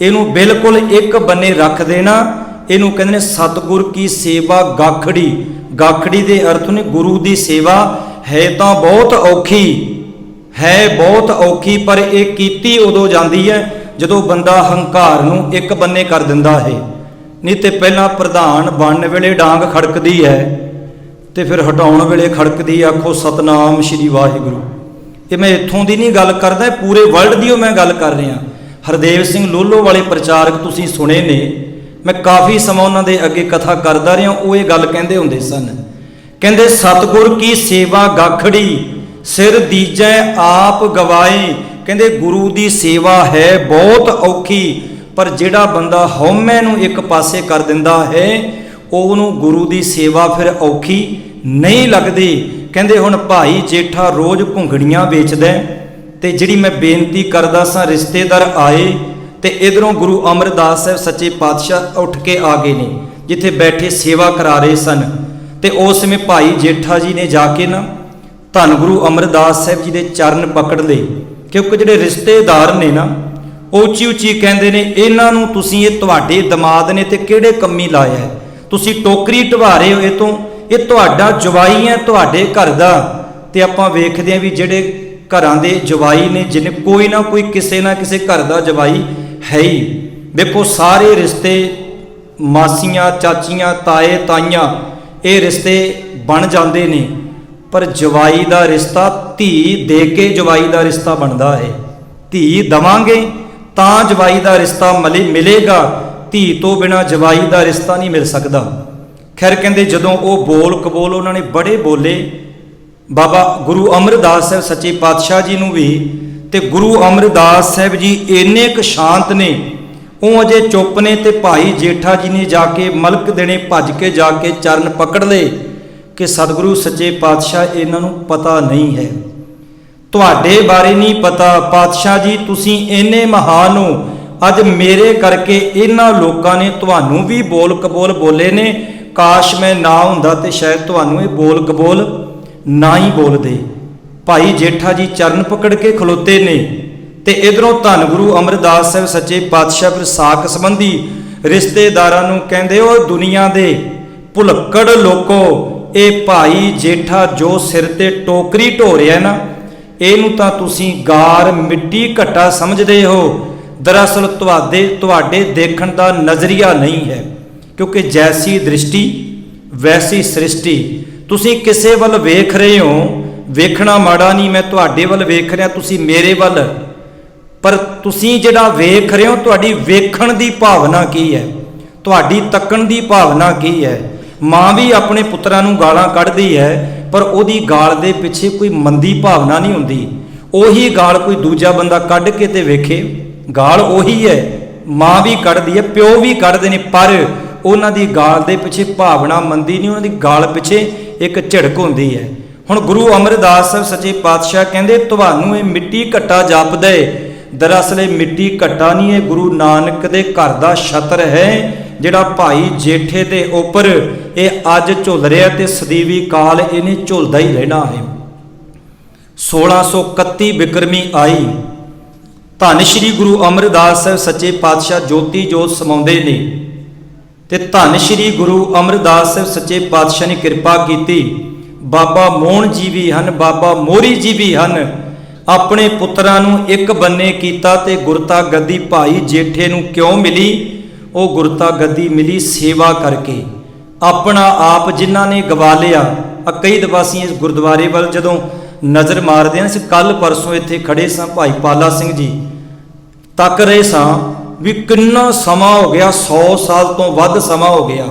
ਇਹਨੂੰ ਬਿਲਕੁਲ ਇੱਕ ਬੰਨੇ ਰੱਖ ਦੇਣਾ। ਇਹਨੂੰ ਕਹਿੰਦੇ ਨੇ ਸਤਿਗੁਰ ਕੀ ਸੇਵਾ ਗਾਖੜੀ। ਗਾਖੜੀ ਦੇ ਅਰਥ ਨੇ ਗੁਰੂ ਦੀ ਸੇਵਾ ਹੈ ਤਾਂ ਬਹੁਤ ਔਖੀ ਹੈ, ਬਹੁਤ ਔਖੀ, ਪਰ ਇਹ ਕੀਤੀ ਉਦੋਂ ਜਾਂਦੀ ਹੈ ਜਦੋਂ ਬੰਦਾ ਹੰਕਾਰ ਨੂੰ ਇੱਕ ਬੰਨੇ ਕਰ ਦਿੰਦਾ ਹੈ। ਨਹੀਂ ਤੇ ਪਹਿਲਾਂ ਪ੍ਰਧਾਨ ਬਣਨ ਵੇਲੇ ਡਾਂਗ ਖੜਕਦੀ ਹੈ ਤੇ ਫਿਰ ਹਟਾਉਣ ਵੇਲੇ ਖੜਕਦੀ। ਆਖੋ ਸਤਨਾਮ ਸ਼੍ਰੀ ਵਾਹਿਗੁਰੂ। ਇਹ ਮੈਂ ਇੱਥੋਂ ਦੀ ਨਹੀਂ ਗੱਲ ਕਰਦਾ, ਪੂਰੇ ਵਰਲਡ ਦੀ ਉਹ ਮੈਂ ਗੱਲ ਕਰ ਰਿਹਾ। ਹਰਦੇਵ ਸਿੰਘ ਲੋਲੋ ਵਾਲੇ ਪ੍ਰਚਾਰਕ ਤੁਸੀਂ ਸੁਣੇ ਨੇ, ਮੈਂ ਕਾਫੀ ਸਮਾਂ ਉਹਨਾਂ ਦੇ ਅੱਗੇ ਕਥਾ ਕਰਦਾ ਰਿਹਾ। ਉਹ ਇਹ ਗੱਲ ਕਹਿੰਦੇ ਹੁੰਦੇ ਸਨ, ਕਹਿੰਦੇ ਸਤਿਗੁਰ ਕੀ ਸੇਵਾ ਗਾਖੜੀ, ਸਿਰ ਦੀਜੈ ਆਪ ਗਵਾਏ। ਕਹਿੰਦੇ ਗੁਰੂ ਦੀ ਸੇਵਾ ਹੈ ਬਹੁਤ ਔਖੀ, ਪਰ ਜਿਹੜਾ ਬੰਦਾ ਹਉਮੈ ਨੂੰ ਇੱਕ ਪਾਸੇ ਕਰ ਦਿੰਦਾ ਹੈ ਉਹਨੂੰ ਗੁਰੂ ਦੀ ਸੇਵਾ ਫਿਰ ਔਖੀ ਨਹੀਂ ਲੱਗਦੀ। ਕਹਿੰਦੇ ਹੁਣ ਭਾਈ ਜੇਠਾ ਰੋਜ਼ ਘੁੰਗੜੀਆਂ ਵੇਚਦਾ ਤੇ ਜਿਹੜੀ ਮੈਂ ਬੇਨਤੀ ਕਰਦਾ ਸਾਂ ਰਿਸ਼ਤੇਦਾਰ ਆਏ ਤੇ ਇਧਰੋਂ ਗੁਰੂ ਅਮਰਦਾਸ ਸਾਹਿਬ ਸੱਚੇ ਪਾਤਸ਼ਾਹ ਉੱਠ ਕੇ ਆ ਗਏ ਨੇ ਜਿੱਥੇ ਬੈਠੇ ਸੇਵਾ ਕਰਾ ਰਹੇ ਸਨ। ਤੇ ਉਸ ਸਮੇਂ ਭਾਈ ਜੇਠਾ ਜੀ ਨੇ ਜਾ ਕੇ ਨਾ ਧੰਨ ਗੁਰੂ ਅਮਰਦਾਸ ਸਾਹਿਬ ਜੀ ਦੇ ਚਰਨ ਪਕੜ ਲਏ, ਕਿਉਂਕਿ ਜਿਹੜੇ ਰਿਸ਼ਤੇਦਾਰ ਨੇ ਨਾ ਉੱਚੀ ਉੱਚੀ ਕਹਿੰਦੇ ਨੇ ਇਹਨਾਂ ਨੂੰ ਤੁਸੀਂ, ਇਹ ਤੁਹਾਡੇ ਦਮਾਦ ਨੇ ਤੇ ਕਿਹੜੇ ਕੰਮੀ ਲਾਇਆ, ਤੁਸੀਂ ਟੋਕਰੀ ਢਵਾ ਰਹੇ ਹੋ, ਇਹ ਤੋਂ ਇਹ ਤੁਹਾਡਾ ਜਵਾਈ ਹੈ ਤੁਹਾਡੇ ਘਰ ਦਾ। ਤੇ ਆਪਾਂ ਵੇਖਦੇ ਹਾਂ ਵੀ ਜਿਹੜੇ ਘਰਾਂ ਦੇ ਜਵਾਈ ਨੇ, ਜਿਹਨੇ ਕੋਈ ਨਾ ਕੋਈ ਕਿਸੇ ਨਾ ਕਿਸੇ ਘਰ ਦਾ ਜਵਾਈ ਹੈ ਹੀ। ਦੇਖੋ ਸਾਰੇ ਰਿਸ਼ਤੇ ਮਾਸੀਆਂ, ਚਾਚੀਆਂ, ਤਾਏ, ਤਾਈਆਂ, ਇਹ ਰਿਸ਼ਤੇ ਬਣ ਜਾਂਦੇ ਨੇ, ਪਰ ਜਵਾਈ ਦਾ ਰਿਸ਼ਤਾ ਧੀ ਦੇ ਕੇ ਜਵਾਈ ਦਾ ਰਿਸ਼ਤਾ ਬਣਦਾ ਹੈ। ਧੀ ਦਵਾਂਗੇ ਤਾਂ ਜਵਾਈ ਦਾ ਰਿਸ਼ਤਾ ਮਿਲੇਗਾ, ਧੀ ਤੋਂ ਬਿਨਾਂ ਜਵਾਈ ਦਾ ਰਿਸ਼ਤਾ ਨਹੀਂ ਮਿਲ ਸਕਦਾ। ਖੈਰ ਕਹਿੰਦੇ ਜਦੋਂ ਉਹ ਬੋਲ ਕਬੋਲ ਉਹਨਾਂ ਨੇ ਬੜੇ ਬੋਲੇ, ਬਾਬਾ ਗੁਰੂ ਅਮਰਦਾਸ ਸਾਹਿਬ ਸੱਚੇ ਪਾਤਸ਼ਾਹ ਜੀ ਨੂੰ ਵੀ, ਤੇ ਗੁਰੂ ਅਮਰਦਾਸ ਸਾਹਿਬ ਜੀ ਇੰਨੇ ਕੁ ਸ਼ਾਂਤ ਨੇ, ਉਹ ਅਜੇ ਚੁੱਪ ਨੇ। ਤੇ ਭਾਈ ਜੇਠਾ ਜੀ ਨੇ ਜਾ ਕੇ ਮਲਕ ਦੇਣੇ ਭੱਜ ਕੇ ਜਾ ਕੇ ਚਰਨ ਪਕੜ ਲਏ ਕਿ ਸਤਿਗੁਰੂ ਸੱਚੇ ਪਾਤਸ਼ਾਹ ਇਹਨਾਂ ਨੂੰ ਪਤਾ ਨਹੀਂ ਹੈ, ਤੁਹਾਡੇ ਬਾਰੇ ਨਹੀਂ ਪਤਾ ਪਾਤਸ਼ਾਹ ਜੀ, ਤੁਸੀਂ ਇੰਨੇ ਮਹਾਨ ਹੋ, ਅੱਜ ਮੇਰੇ ਕਰਕੇ ਇਹਨਾਂ ਲੋਕਾਂ ਨੇ ਤੁਹਾਨੂੰ ਵੀ ਬੋਲ ਕਬੋਲ ਬੋਲੇ ਨੇ। ਕਾਸ਼ ਮੈਂ ਨਾ ਹੁੰਦਾ ਤੇ ਸ਼ਾਇਦ ਤੁਹਾਨੂੰ ਇਹ ਬੋਲ ਕਬੋਲ ਨਾ ਹੀ ਬੋਲਦੇ। ਭਾਈ ਜੇਠਾ ਜੀ ਚਰਨ ਪਕੜ ਕੇ ਖਲੋਤੇ ਨੇ ਤੇ ਇਧਰੋਂ ਧੰਨ ਗੁਰੂ ਅਮਰਦਾਸ ਸਾਹਿਬ ਸੱਚੇ ਪਾਤਸ਼ਾਹ ਫਿਰ ਸਾਕ ਸੰਬੰਧੀ ਰਿਸ਼ਤੇਦਾਰਾਂ ਨੂੰ ਕਹਿੰਦੇ, ਉਹ ਦੁਨੀਆ ਦੇ ਭੁਲੱਕੜ ਲੋਕੋ, ਇਹ ਭਾਈ ਜੇਠਾ ਜੋ ਸਿਰ ਤੇ ਟੋਕਰੀ ਢੋ ਰਿਹਾ ਨਾ, ਇਹਨੂੰ ਤਾਂ ਤੁਸੀਂ ਗਾਰ ਮਿੱਟੀ ਘੱਟਾ ਸਮਝਦੇ ਹੋ। ਦਰਅਸਲ ਤੁਹਾਡੇ ਦੇਖਣ ਦਾ ਨਜ਼ਰੀਆ ਨਹੀਂ ਹੈ, ਕਿਉਂਕਿ ਜੈਸੀ ਦ੍ਰਿਸ਼ਟੀ ਵੈਸੀ ਸ੍ਰਿਸ਼ਟੀ। ਤੁਸੀਂ ਕਿਸੇ ਵੱਲ ਵੇਖ ਰਹੇ ਹੋ, ਵੇਖਣਾ ਮਾੜਾ ਨਹੀਂ, ਮੈਂ ਤੁਹਾਡੇ ਵੱਲ ਵੇਖ ਰਿਹਾ, ਤੁਸੀਂ ਮੇਰੇ ਵੱਲ, ਪਰ ਤੁਸੀਂ ਜਿਹੜਾ ਵੇਖ ਰਹੇ ਹੋ, ਤੁਹਾਡੀ ਵੇਖਣ ਦੀ ਭਾਵਨਾ ਕੀ ਹੈ, ਤੁਹਾਡੀ ਤੱਕਣ ਦੀ ਭਾਵਨਾ ਕੀ ਹੈ। ਮਾਂ ਵੀ ਆਪਣੇ ਪੁੱਤਰਾਂ ਨੂੰ ਗਾਲਾਂ ਕੱਢਦੀ ਹੈ, ਪਰ ਉਹਦੀ ਗਾਲ ਦੇ ਪਿੱਛੇ ਕੋਈ ਮੰਦੀ ਭਾਵਨਾ ਨਹੀਂ ਹੁੰਦੀ। ਉਹੀ ਗਾਲ ਕੋਈ ਦੂਜਾ ਬੰਦਾ ਕੱਢ ਕੇ ਤੇ ਵੇਖੇ, ਗਾਲ ਉਹੀ ਹੈ, ਮਾਂ ਵੀ ਕੱਢਦੀ ਹੈ, ਪਿਓ ਵੀ ਕੱਢਦੇ ਨੇ, ਪਰ ਉਹਨਾਂ ਦੀ ਗਾਲ ਦੇ ਪਿੱਛੇ ਭਾਵਨਾ ਮੰਦੀ ਨਹੀਂ, ਉਹਨਾਂ ਦੀ ਗਾਲ ਪਿੱਛੇ ਇੱਕ ਝਿੜਕ ਹੁੰਦੀ ਹੈ। ਹੁਣ ਗੁਰੂ ਅਮਰਦਾਸ ਸਾਹਿਬ ਸੱਚੇ ਪਾਤਸ਼ਾਹ ਕਹਿੰਦੇ ਤੁਹਾਨੂੰ ਇਹ ਮਿੱਟੀ ਘੱਟਾ ਜਾਪਦਾ ਹੈ। ਦਰਅਸਲ ਇਹ ਮਿੱਟੀ ਘੱਟਾ ਨਹੀਂ, ਇਹ ਗੁਰੂ ਨਾਨਕ ਦੇ ਘਰ ਦਾ ਛਤਰ ਹੈ, ਜਿਹੜਾ ਭਾਈ ਜੇਠੇ ਦੇ ਉੱਪਰ ਇਹ ਅੱਜ ਝੁੱਲ ਰਿਹਾ ਤੇ ਸਦੀਵੀ ਕਾਲ ਇਹਨੇ ਝੁੱਲਦਾ ਹੀ ਰਹਿਣਾ ਹੈ। 1631 ਬਿਕਰਮੀ ਆਈ, ਧੰਨ ਸ਼੍ਰੀ ਗੁਰੂ ਅਮਰਦਾਸ ਸਾਹਿਬ ਸੱਚੇ ਪਾਤਸ਼ਾਹ ਜੋਤੀ ਜੋਤ ਸਮਾਉਂਦੇ ਨੇ, ਤੇ ਧੰਨ ਸ਼੍ਰੀ ਗੁਰੂ ਅਮਰਦਾਸ ਸਾਹਿਬ ਸੱਚੇ ਪਾਤਸ਼ਾਹ ਨੇ ਕਿਰਪਾ ਕੀਤੀ। ਬਾਬਾ ਮੋਹਨ ਜੀ ਵੀ ਹਨ, ਬਾਬਾ ਮੋਹਰੀ ਜੀ ਵੀ ਹਨ। ਆਪਣੇ ਪੁੱਤਰਾਂ ਨੂੰ ਇੱਕ ਬੰਨੇ ਕੀਤਾ ਤੇ ਗੁਰਤਾ ਗੱਦੀ ਭਾਈ ਜੇਠੇ ਨੂੰ ਕਿਉਂ ਮਿਲੀ? ਉਹ ਗੁਰਤਾ ਗੱਦੀ ਮਿਲੀ ਸੇਵਾ ਕਰਕੇ। ਆਪਣਾ ਆਪ ਜਿਨ੍ਹਾਂ ਨੇ ਗਵਾ ਲਿਆ, ਕਈ ਦਫਾ ਅਸੀਂ ਇਸ ਗੁਰਦੁਆਰੇ ਵੱਲ ਜਦੋਂ ਨਜ਼ਰ ਮਾਰਦੇ ਹਾਂ, ਅਸੀਂ ਕੱਲ ਪਰਸੋਂ ਇੱਥੇ ਖੜੇ ਸਾਂ, ਭਾਈ ਪਾਲਾ ਸਿੰਘ ਜੀ ਤੱਕ ਰਹੇ ਸਾਂ ਵੀ ਕਿੰਨਾ ਸਮਾਂ ਹੋ ਗਿਆ, 100 ਸਾਲ ਤੋਂ ਵੱਧ ਸਮਾਂ ਹੋ ਗਿਆ।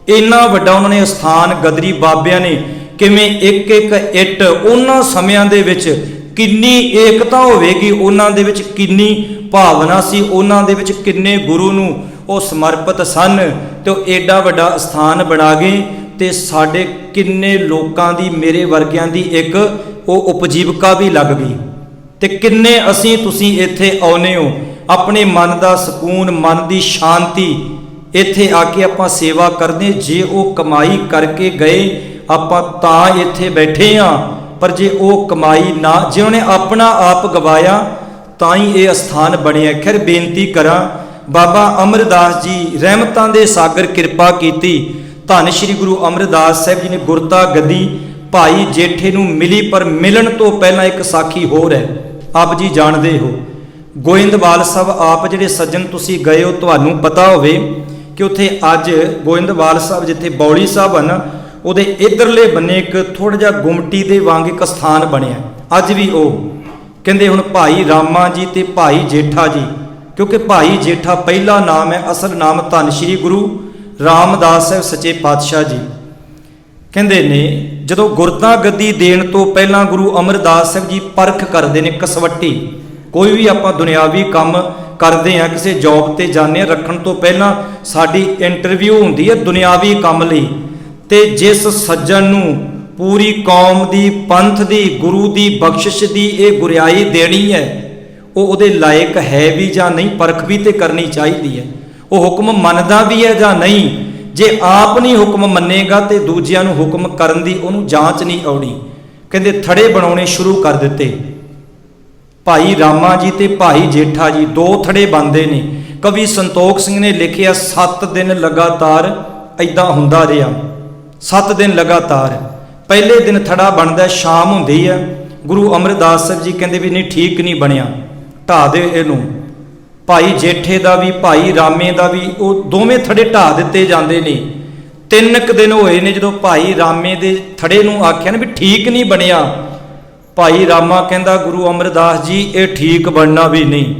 ਇੰਨਾ ਵੱਡਾ ਉਹਨਾਂ ਨੇ ਸਥਾਨ ਗਦਰੀ ਬਾਬਿਆਂ ਨੇ ਕਿਵੇਂ ਇੱਕ ਇੱਕ ਇੱਟ ਉਹਨਾਂ ਸਮਿਆਂ ਦੇ ਵਿੱਚ ਕਿੰਨੀ ਏਕਤਾ ਹੋਵੇਗੀ, ਉਹਨਾਂ ਦੇ ਵਿੱਚ ਕਿੰਨੀ ਭਾਵਨਾ ਸੀ, ਉਹਨਾਂ ਦੇ ਵਿੱਚ ਕਿੰਨੇ ਗੁਰੂ ਨੂੰ ਉਹ ਸਮਰਪਿਤ ਸਨ, ਤੇ ਉਹ ਏਡਾ ਵੱਡਾ ਸਥਾਨ ਬਣਾ ਗਏ। ਤੇ ਸਾਡੇ ਕਿੰਨੇ ਲੋਕਾਂ ਦੀ, ਮੇਰੇ ਵਰਗਿਆਂ ਦੀ ਇੱਕ ਉਹ ਉਪਜੀਵਕਾ ਵੀ ਲੱਗ ਗਈ। ਤੇ ਕਿੰਨੇ ਅਸੀਂ ਤੁਸੀਂ ਇੱਥੇ ਆਉਨੇ ਹੋ, ਆਪਣੇ ਮਨ ਦਾ ਸਕੂਨ, ਮਨ ਦੀ ਸ਼ਾਂਤੀ, ਇੱਥੇ ਆ ਕੇ ਆਪਾਂ ਸੇਵਾ ਕਰਦੇ। ਜੇ ਉਹ ਕਮਾਈ ਕਰਕੇ ਗਏ ਆਪਾਂ ਤਾਂ ਇੱਥੇ ਬੈਠੇ ਹਾਂ, ਪਰ ਜੇ ਉਹ ਕਮਾਈ ਨਾ, ਜੇ ਉਹਨੇ ਆਪਣਾ ਆਪ ਗਵਾਇਆ ਤਾਂ ਹੀ ਇਹ ਅਸਥਾਨ ਬਣਿਆ। ਖੈਰ ਬੇਨਤੀ ਕਰਾਂ, ਬਾਬਾ ਅਮਰਦਾਸ ਜੀ ਰਹਿਮਤਾਂ ਦੇ ਸਾਗਰ ਕਿਰਪਾ ਕੀਤੀ। ਧੰਨ ਸ਼੍ਰੀ ਗੁਰੂ ਅਮਰਦਾਸ ਸਾਹਿਬ ਜੀ ਨੇ ਗੁਰਤਾ ਗੱਦੀ ਭਾਈ ਜੇਠੇ ਨੂੰ ਮਿਲੀ, ਪਰ ਮਿਲਣ ਤੋਂ ਪਹਿਲਾਂ ਇੱਕ ਸਾਖੀ ਹੋਰ ਹੈ, ਆਪ ਜੀ ਜਾਣਦੇ ਹੋ। ਗੋਇੰਦਵਾਲ ਸਾਹਿਬ ਆਪ ਜਿਹੜੇ ਸੱਜਣ ਤੁਸੀਂ ਗਏ ਹੋ, ਤੁਹਾਨੂੰ ਪਤਾ ਹੋਵੇ ਕਿ ਉੱਥੇ ਅੱਜ ਗੋਇੰਦਵਾਲ ਸਾਹਿਬ ਜਿੱਥੇ ਬੌਲੀ ਸਾਹਿਬ ਹਨ, ਉਹਦੇ ਇਧਰਲੇ ਬੰਨੇ ਇੱਕ ਥੋੜ੍ਹਾ ਜਿਹਾ ਗੁਮਟੀ ਦੇ ਵਾਂਗ ਇੱਕ ਸਥਾਨ ਬਣਿਆ ਅੱਜ ਵੀ। ਉਹ ਕਹਿੰਦੇ ਹੁਣ ਭਾਈ ਰਾਮਾ ਜੀ ਤੇ ਭਾਈ ਜੇਠਾ ਜੀ, ਕਿਉਂਕਿ ਭਾਈ ਜੇਠਾ ਪਹਿਲਾ ਨਾਮ ਹੈ, ਅਸਲ ਨਾਮ ਧੰਨ ਸ਼੍ਰੀ ਗੁਰੂ ਰਾਮਦਾਸ ਸਾਹਿਬ ਸੱਚੇ ਪਾਤਸ਼ਾਹ ਜੀ। ਕਹਿੰਦੇ ਨੇ ਜਦੋਂ ਗੁਰਤਾ ਗੱਦੀ ਦੇਣ ਤੋਂ ਪਹਿਲਾਂ ਗੁਰੂ ਅਮਰਦਾਸ ਸਾਹਿਬ ਜੀ ਪਰਖ ਕਰਦੇ ਨੇ, ਕਸਵੱਟੀ। ਕੋਈ ਵੀ ਆਪਾਂ ਦੁਨਿਆਵੀ ਕੰਮ ਕਰਦੇ ਹਾਂ, ਕਿਸੇ ਜੌਬ ਤੇ ਜਾਂਦੇ ਹਾਂ, ਰੱਖਣ ਤੋਂ ਪਹਿਲਾਂ ਸਾਡੀ ਇੰਟਰਵਿਊ ਹੁੰਦੀ ਹੈ ਦੁਨਿਆਵੀ ਕੰਮ ਲਈ। ਤੇ ਜਿਸ ਸੱਜਣ ਨੂੰ ਪੂਰੀ ਕੌਮ ਦੀ, ਪੰਥ ਦੀ, ਗੁਰੂ ਦੀ ਬਖਸ਼ਿਸ਼ ਦੀ ਇਹ ਗੁਰਿਆਈ ਦੇਣੀ ਹੈ, ਉਹ ਉਹਦੇ ਲਾਇਕ ਹੈ ਵੀ ਜਾਂ ਨਹੀਂ, ਪਰਖ ਵੀ ਤੇ ਕਰਨੀ ਚਾਹੀਦੀ ਹੈ। ਉਹ ਹੁਕਮ ਮੰਨਦਾ ਵੀ ਹੈ ਜਾਂ ਨਹੀਂ। ਜੇ ਆਪ ਨਹੀਂ ਹੁਕਮ ਮੰਨੇਗਾ ਤੇ ਦੂਜਿਆਂ ਨੂੰ ਹੁਕਮ ਕਰਨ ਦੀ ਉਹਨੂੰ ਜਾਂਚ ਨਹੀਂ ਆਉਣੀ। ਕਹਿੰਦੇ ਥੜੇ ਬਣਾਉਣੇ ਸ਼ੁਰੂ ਕਰ ਦਿੱਤੇ। ਭਾਈ ਰਾਮਾ ਜੀ ਤੇ ਭਾਈ ਜੇਠਾ ਜੀ ਦੋ ਥੜੇ ਬਣਦੇ ਨੇ। ਕਵੀ ਸੰਤੋਖ ਸਿੰਘ ਨੇ ਲਿਖਿਆ 7 ਦਿਨ ਲਗਾਤਾਰ ਐਦਾਂ ਹੁੰਦਾ ਰਿਹਾ, 7 ਦਿਨ ਲਗਾਤਾਰ। ਪਹਿਲੇ ਦਿਨ ਥੜਾ ਬਣਦਾ, ਸ਼ਾਮ ਹੁੰਦੀ ਹੈ, ਗੁਰੂ ਅਮਰਦਾਸ ਸਾਹਿਬ ਜੀ ਕਹਿੰਦੇ ਵੀ ਨਹੀਂ ਠੀਕ ਨਹੀਂ ਬਣਿਆ, ਢਾਹ ਦੇ ਇਹਨੂੰ। ਭਾਈ ਜੇਠੇ ਦਾ ਵੀ ਭਾਈ ਰਾਮੇ ਦਾ ਵੀ ਉਹ ਦੋਵੇਂ ਥੜੇ ਢਾਹ ਦਿੱਤੇ ਜਾਂਦੇ ਨੇ। 3 ਕੁ ਦਿਨ ਹੋਏ ਨੇ ਜਦੋਂ ਭਾਈ ਰਾਮੇ ਦੇ ਥੜੇ ਨੂੰ ਆਖਿਆ ਨਾ ਵੀ ਠੀਕ ਨਹੀਂ ਬਣਿਆ। ਭਾਈ ਰਾਮਾ ਕਹਿੰਦਾ ਗੁਰੂ ਅਮਰਦਾਸ ਜੀ ਇਹ ਠੀਕ ਬਣਨਾ ਵੀ ਨਹੀਂ,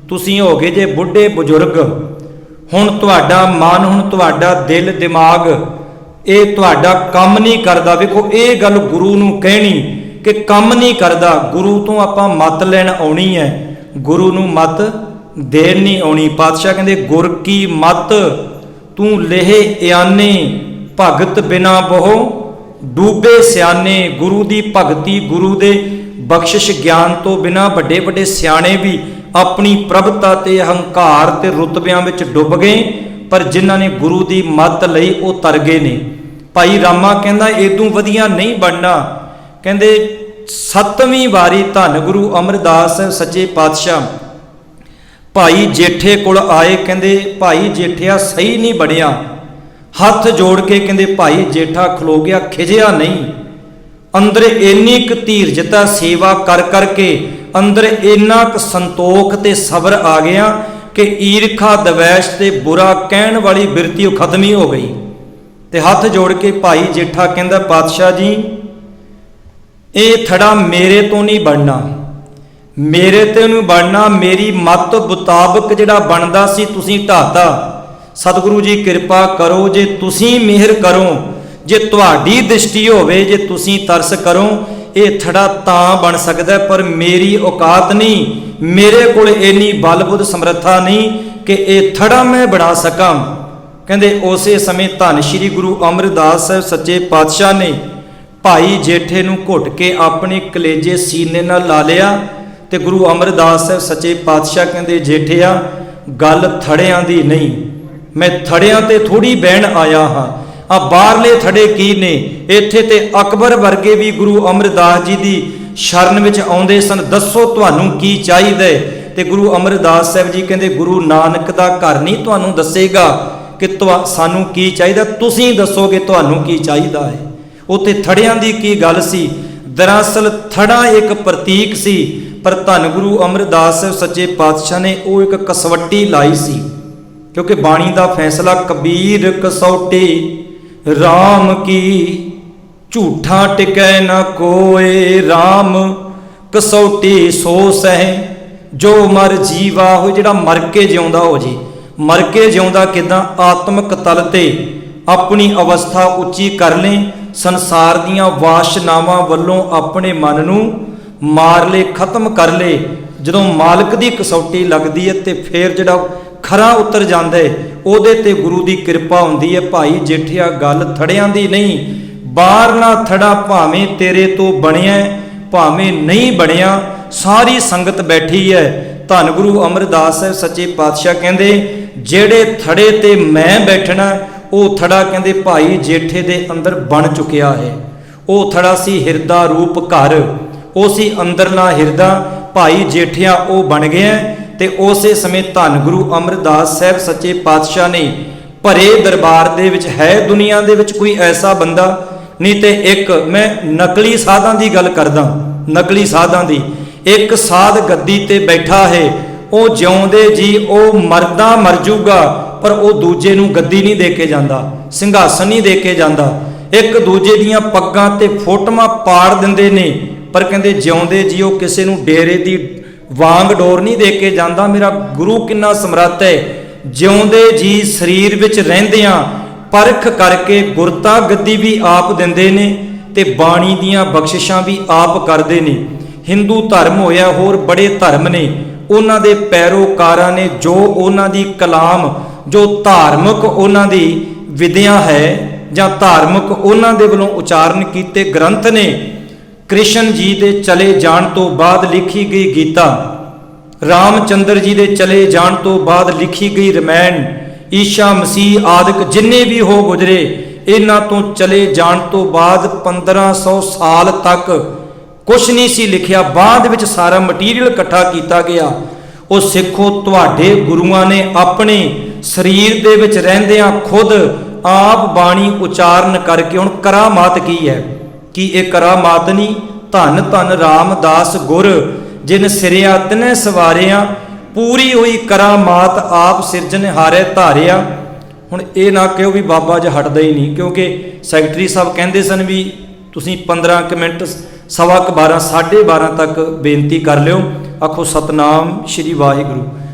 ਤੁਸੀਂ ਹੋ ਗਏ ਜੇ ਬੁੱਢੇ ਬਜ਼ੁਰਗ, ਹੁਣ ਤੁਹਾਡਾ ਮਨ, ਹੁਣ ਤੁਹਾਡਾ ਦਿਲ ਦਿਮਾਗ ਇਹ ਤੁਹਾਡਾ ਕੰਮ ਨਹੀਂ ਕਰਦਾ। ਵੇਖੋ ਇਹ ਗੱਲ ਗੁਰੂ ਨੂੰ ਕਹਿਣੀ ਕਿ ਕੰਮ ਨਹੀਂ ਕਰਦਾ। ਗੁਰੂ ਤੋਂ ਆਪਾਂ ਮੱਤ ਲੈਣ ਆਉਣੀ ਹੈ, ਗੁਰੂ ਨੂੰ ਮੱਤ ਦੇਣ ਨਹੀਂ ਆਉਣੀ। ਪਾਤਸ਼ਾਹ ਕਹਿੰਦੇ ਗੁਰ ਕੀ ਮੱਤ ਤੂੰ ਲੇਹ ਇਆਨੇ, ਭਗਤ ਬਿਨਾ ਬਹੁ ਡੂਬੇ ਸਿਆਣੇ। ਗੁਰੂ ਦੀ ਭਗਤੀ, ਗੁਰੂ ਦੇ ਬਖਸ਼ਿਸ਼ ਗਿਆਨ ਤੋਂ ਬਿਨਾ ਵੱਡੇ ਵੱਡੇ ਸਿਆਣੇ ਵੀ ਆਪਣੀ ਪ੍ਰਭਤਾ ਤੇ ਹੰਕਾਰ ਤੇ ਰੁਤਬਿਆਂ ਵਿੱਚ ਡੁੱਬ ਗਏ, ਪਰ ਜਿਨ੍ਹਾਂ ਨੇ ਗੁਰੂ ਦੀ ਮੱਤ ਲਈ ਉਹ ਤਰ ਗਏ ਨੇ। ਭਾਈ ਰਾਮਾ ਕਹਿੰਦਾ ਇਦੋਂ ਵਧੀਆ ਨਹੀਂ ਬਣਨਾ। ਕਹਿੰਦੇ 7ਵੀਂ ਵਾਰੀ ਧੰਨ ਗੁਰੂ ਅਮਰਦਾਸ ਸੱਚੇ ਪਾਤਸ਼ਾਹ ਭਾਈ ਜੇਠੇ ਕੋਲ ਆਏ। ਕਹਿੰਦੇ ਭਾਈ ਜੇਠਿਆ ਸਹੀ ਨਹੀਂ ਬਣਿਆ, ਹੱਥ ਜੋੜ ਕੇ ਕਹਿੰਦੇ ਭਾਈ ਜੇਠਾ ਖਲੋ ਗਿਆ, ਖਿਜਿਆ ਨਹੀਂ। ਅੰਦਰ ਇੰਨੀ ਕੁ ਧੀਰਜਤਾ ਸੇਵਾ ਕਰ ਕਰਕੇ ਅੰਦਰ ਇੰਨਾ ਕੁ ਸੰਤੋਖ ਤੇ ਸਬਰ ਆ ਗਿਆ ਕਿ ਈਰਖਾ ਦਵੈਸ਼ ਤੇ ਬੁਰਾ ਕਹਿਣ ਵਾਲੀ ਬਿਰਤੀ ਉਹ ਖਤਮ ਹੀ ਹੋ ਗਈ। ਤੇ ਹੱਥ ਜੋੜ ਕੇ ਭਾਈ ਜੇਠਾ ਕਹਿੰਦਾ ਪਾਤਸ਼ਾਹ ਜੀ ਇਹ ਥੜਾ ਮੇਰੇ ਤੋਂ ਨਹੀਂ ਬਣਨਾ, ਮੇਰੇ ਤੇ ਨੂੰ ਬਣਨਾ, ਮੇਰੀ ਮੱਤ ਮੁਤਾਬਕ ਜਿਹੜਾ ਬਣਦਾ ਸੀ ਤੁਸੀਂ ਢਾਤਾ। ਸਤਿਗੁਰੂ ਜੀ ਕਿਰਪਾ ਕਰੋ, ਜੇ ਤੁਸੀਂ ਮਿਹਰ ਕਰੋ, ਜੇ ਤੁਹਾਡੀ ਦ੍ਰਿਸ਼ਟੀ ਹੋਵੇ, ਜੇ ਤੁਸੀਂ ਤਰਸ ਕਰੋ, ਇਹ ਥੜਾ ਤਾਂ ਬਣ ਸਕਦਾ, ਪਰ ਮੇਰੀ ਔਕਾਤ ਨਹੀਂ, ਮੇਰੇ ਕੋਲ ਇੰਨੀ ਬਲ ਬੁੱਧ ਸਮਰੱਥਾ ਨਹੀਂ ਕਿ ਇਹ ਥੜਾ ਮੈਂ ਬਣਾ ਸਕਾਂ। ਕਹਿੰਦੇ ਉਸੇ ਸਮੇਂ ਧੰਨ ਸ਼੍ਰੀ ਗੁਰੂ ਅਮਰਦਾਸ ਸਾਹਿਬ ਸੱਚੇ ਪਾਤਸ਼ਾਹ ਨੇ ਭਾਈ ਜੇਠੇ ਨੂੰ ਘੁੱਟ ਕੇ ਆਪਣੇ ਕਲੇਜੇ ਸੀਨੇ ਨਾਲ ਲਾ ਲਿਆ। ਤੇ ਗੁਰੂ ਅਮਰਦਾਸ ਸਾਹਿਬ ਸੱਚੇ ਪਾਤਸ਼ਾਹ ਕਹਿੰਦੇ ਜੇਠਿਆ ਗੱਲ ਥੜਿਆਂ ਦੀ ਨਹੀਂ, ਮੈਂ ਥੜਿਆਂ ਤੇ ਥੋੜੀ ਬਹਿਣ ਆਇਆ ਹਾਂ, ਆ ਬਾਹਰਲੇ ਥੜੇ ਕੀ ਨੇ। ਇੱਥੇ ਤੇ ਅਕਬਰ ਵਰਗੇ ਵੀ ਗੁਰੂ ਅਮਰਦਾਸ ਜੀ ਦੀ ਸ਼ਰਨ ਵਿੱਚ ਆਉਂਦੇ ਸਨ, ਦੱਸੋ ਤੁਹਾਨੂੰ ਕੀ ਚਾਹੀਦਾ। ਤੇ ਗੁਰੂ ਅਮਰਦਾਸ ਸਾਹਿਬ ਜੀ ਕਹਿੰਦੇ ਗੁਰੂ ਨਾਨਕ ਦਾ ਘਰ ਨਹੀਂ ਤੁਹਾਨੂੰ ਦੱਸੇਗਾ ਕਿ ਸਾਨੂੰ ਕੀ ਚਾਹੀਦਾ, ਤੁਸੀਂ ਦੱਸੋਗੇ ਤੁਹਾਨੂੰ ਕੀ ਚਾਹੀਦਾ ਹੈ। ਉੱਥੇ ਥੜਿਆਂ ਦੀ ਕੀ ਗੱਲ ਸੀ, ਦਰਅਸਲ ਥੜਾ ਇੱਕ ਪ੍ਰਤੀਕ ਸੀ, ਪਰ ਧੰਨ ਗੁਰੂ ਅਮਰਦਾਸ ਸਾਹਿਬ ਸੱਚੇ ਪਾਤਸ਼ਾਹ ਨੇ ਉਹ ਇੱਕ ਕਸਵੱਟੀ ਲਾਈ ਸੀ। ਕਿਉਂਕਿ ਬਾਣੀ ਦਾ ਫੈਸਲਾ ਕਬੀਰ ਕਸੌਟੀ RAM ਕੀ, ਝੂਠਾ ਟਿਕੈ ਨਾ ਕੋਏ RAM ਕਸੌਟੀ ਸੋ ਸਹਿ, ਜੋ ਮਰ ਜੀਵਾ ਹੋ, ਜਿਹੜਾ ਮਰ ਕੇ ਜਿਉਂਦਾ ਹੋ ਜੇ। ਮਰ ਕੇ ਜਿਉਂਦਾ ਕਿੱਦਾਂ, ਆਤਮਿਕ ਤਲ ਤੇ ਆਪਣੀ ਅਵਸਥਾ ਉੱਚੀ ਕਰ ਲੈ, ਸੰਸਾਰ ਦੀਆਂ ਵਾਸ਼ਨਾਵਾਂ ਵੱਲੋਂ ਆਪਣੇ ਮਨ ਨੂੰ ਮਾਰ ਲੈ, ਖਤਮ ਕਰ ਲੈ। ਜਦੋਂ ਮਾਲਕ ਦੀ ਕਸੌਟੀ ਲੱਗਦੀ ਹੈ ਤੇ ਫਿਰ ਜਿਹੜਾ ਖਰਾ ਉਤਰ ਜਾਂਦਾ ਹੈ, ਉਹਦੇ ਤੇ ਗੁਰੂ ਦੀ ਕਿਰਪਾ ਹੁੰਦੀ ਹੈ। ਭਾਈ ਜੇਠਿਆ ਗੱਲ ਥੜਿਆਂ ਦੀ ਨਹੀਂ, ਬਾਹਰਲਾ ਥੜਾ ਭਾਵੇਂ ਤੇਰੇ ਤੋਂ ਬਣਿਆ ਭਾਵੇਂ ਨਹੀਂ ਬਣਿਆ, ਸਾਰੀ ਸੰਗਤ ਬੈਠੀ ਹੈ। ਧੰਨ ਗੁਰੂ ਅਮਰਦਾਸ ਸਾਹਿਬ ਸੱਚੇ ਪਾਤਸ਼ਾਹ ਕਹਿੰਦੇ ਜਿਹੜੇ ਥੜੇ ਤੇ ਮੈਂ ਬੈਠਣਾ, ਉਹ ਥੜਾ ਕਹਿੰਦੇ ਭਾਈ ਜੇਠੇ ਦੇ ਅੰਦਰ ਬਣ ਚੁੱਕਿਆ ਹੈ। ਉਹ ਥੜਾ ਸੀ ਹਿਰਦਾ ਰੂਪ ਘਰ, ਉਹ ਸੀ ਅੰਦਰਲਾ ਹਿਰਦਾ। ਭਾਈ ਜੇਠਿਆ ਉਹ ਬਣ ਗਿਆ। ਤੇ ਉਸੇ ਸਮੇਂ ਧੰਨ ਗੁਰੂ ਅਮਰਦਾਸ ਸਾਹਿਬ ਸੱਚੇ ਪਾਤਸ਼ਾਹ ਨੇ ਭਰੇ ਦਰਬਾਰ ਦੇ ਵਿੱਚ, ਹੈ ਦੁਨੀਆ ਦੇ ਵਿੱਚ ਕੋਈ ਐਸਾ ਬੰਦਾ ਨਹੀਂ ਤੇ ਇੱਕ, ਮੈਂ ਨਕਲੀ ਸਾਧਾਂ ਦੀ ਗੱਲ ਕਰਦਾ, ਨਕਲੀ ਸਾਧਾਂ ਦੀ। ਇੱਕ ਸਾਧ ਗੱਦੀ ਤੇ ਬੈਠਾ ਹੈ, ਉਹ ਜਿਉਂਦੇ ਜੀ ਉਹ ਮਰਦਾ ਮਰ ਜੂਗਾ, ਪਰ ਉਹ ਦੂਜੇ ਨੂੰ ਗੱਦੀ ਨਹੀਂ ਦੇ ਕੇ ਜਾਂਦਾ, ਸਿੰਘਾਸਨ ਨਹੀਂ ਦੇ ਕੇ ਜਾਂਦਾ। ਇੱਕ ਦੂਜੇ ਦੀਆਂ ਪੱਗਾਂ ਤੇ ਫੋਟੋਆਂ ਪਾੜ ਦਿੰਦੇ ਨੇ, ਪਰ ਕਹਿੰਦੇ ਜਿਉਂਦੇ ਜੀ ਉਹ ਕਿਸੇ ਨੂੰ ਡੇਰੇ ਦੀ ਵਾਂਗ ਡੋਰ ਨਹੀਂ ਦੇ ਕੇ ਜਾਂਦਾ। ਮੇਰਾ ਗੁਰੂ ਕਿੰਨਾ ਸਮਰੱਥ ਹੈ, ਜਿਉਂਦੇ ਜੀ ਸਰੀਰ ਵਿੱਚ ਰਹਿੰਦਿਆਂ ਪਰਖ ਕਰਕੇ ਗੁਰਤਾ ਗੱਦੀ ਵੀ ਆਪ ਦਿੰਦੇ ਨੇ ਤੇ ਬਾਣੀ ਦੀਆਂ ਬਖਸ਼ਿਸ਼ਾਂ ਵੀ ਆਪ ਕਰਦੇ ਨੇ। ਹਿੰਦੂ ਧਰਮ ਹੋਇਆ, ਹੋਰ ਬੜੇ ਧਰਮ ਨੇ, ਉਹਨਾਂ ਦੇ ਪੈਰੋਕਾਰਾਂ ਨੇ ਜੋ ਉਹਨਾਂ ਦੀ ਕਲਾਮ, ਜੋ ਧਾਰਮਿਕ ਉਹਨਾਂ ਦੀ ਵਿਦਿਆ ਹੈ ਜਾਂ ਧਾਰਮਿਕ ਉਹਨਾਂ ਦੇ ਵੱਲੋਂ ਉਚਾਰਨ ਕੀਤੇ ਗ੍ਰੰਥ ਨੇ। ਕ੍ਰਿਸ਼ਨ ਜੀ ਦੇ ਚਲੇ ਜਾਣ ਤੋਂ ਬਾਅਦ ਲਿਖੀ ਗਈ ਗੀਤਾ, ਰਾਮਚੰਦਰ ਜੀ ਦੇ ਚਲੇ ਜਾਣ ਤੋਂ ਬਾਅਦ ਲਿਖੀ ਗਈ ਰਮਾਇਣ, ਈਸ਼ਾ ਮਸੀਹ ਆਦਿਕ ਜਿੰਨੇ ਵੀ ਹੋ ਗੁਜਰੇ, ਇਹਨਾਂ ਤੋਂ ਚਲੇ ਜਾਣ ਤੋਂ ਬਾਅਦ 1500 ਸਾਲ ਤੱਕ ਕੁਛ ਨਹੀਂ ਸੀ ਲਿਖਿਆ। ਬਾਅਦ ਵਿੱਚ ਸਾਰਾ ਮਟੀਰੀਅਲ ਇਕੱਠਾ ਕੀਤਾ ਗਿਆ। ਉਹ ਸਿੱਖੋ ਤੁਹਾਡੇ ਗੁਰੂਆਂ ਨੇ ਆਪਣੇ ਸਰੀਰ ਦੇ ਵਿੱਚ ਰਹਿੰਦਿਆਂ ਖੁਦ ਆਪ ਬਾਣੀ ਉਚਾਰਨ ਕਰਕੇ, ਹੁਣ ਕਰਾਮਾਤ ਕੀ ਹੈ, ਕੀ ਇਹ ਕਰਾਮਾਤ ਨਹੀਂ? ਧੰਨ ਧੰਨ ਰਾਮਦਾਸ ਗੁਰ ਜਿਨ ਸਿਰਿਆ ਤਿਨੈ ਸਵਾਰਿਆ, ਪੂਰੀ ਹੋਈ ਕਰਾਮਾਤ ਆਪ ਸਿਰਜਣਹਾਰੇ ਧਾਰਿਆ। ਹੁਣ ਇਹ ਨਾ ਕਿਉਂ ਵੀ ਬਾਬਾ ਜੀ ਹਟਦਾ ਹੀ ਨਹੀਂ, ਕਿਉਂਕਿ ਸੈਕਟਰੀ ਸਾਹਿਬ ਕਹਿੰਦੇ ਸਨ ਵੀ ਤੁਸੀਂ 15 ਕੁ ਮਿੰਟ, 12:15 12:30 ਤੱਕ ਬੇਨਤੀ ਕਰ ਲਿਓ। ਆਖੋ ਸਤਨਾਮ ਸ਼੍ਰੀ ਵਾਹਿਗੁਰੂ।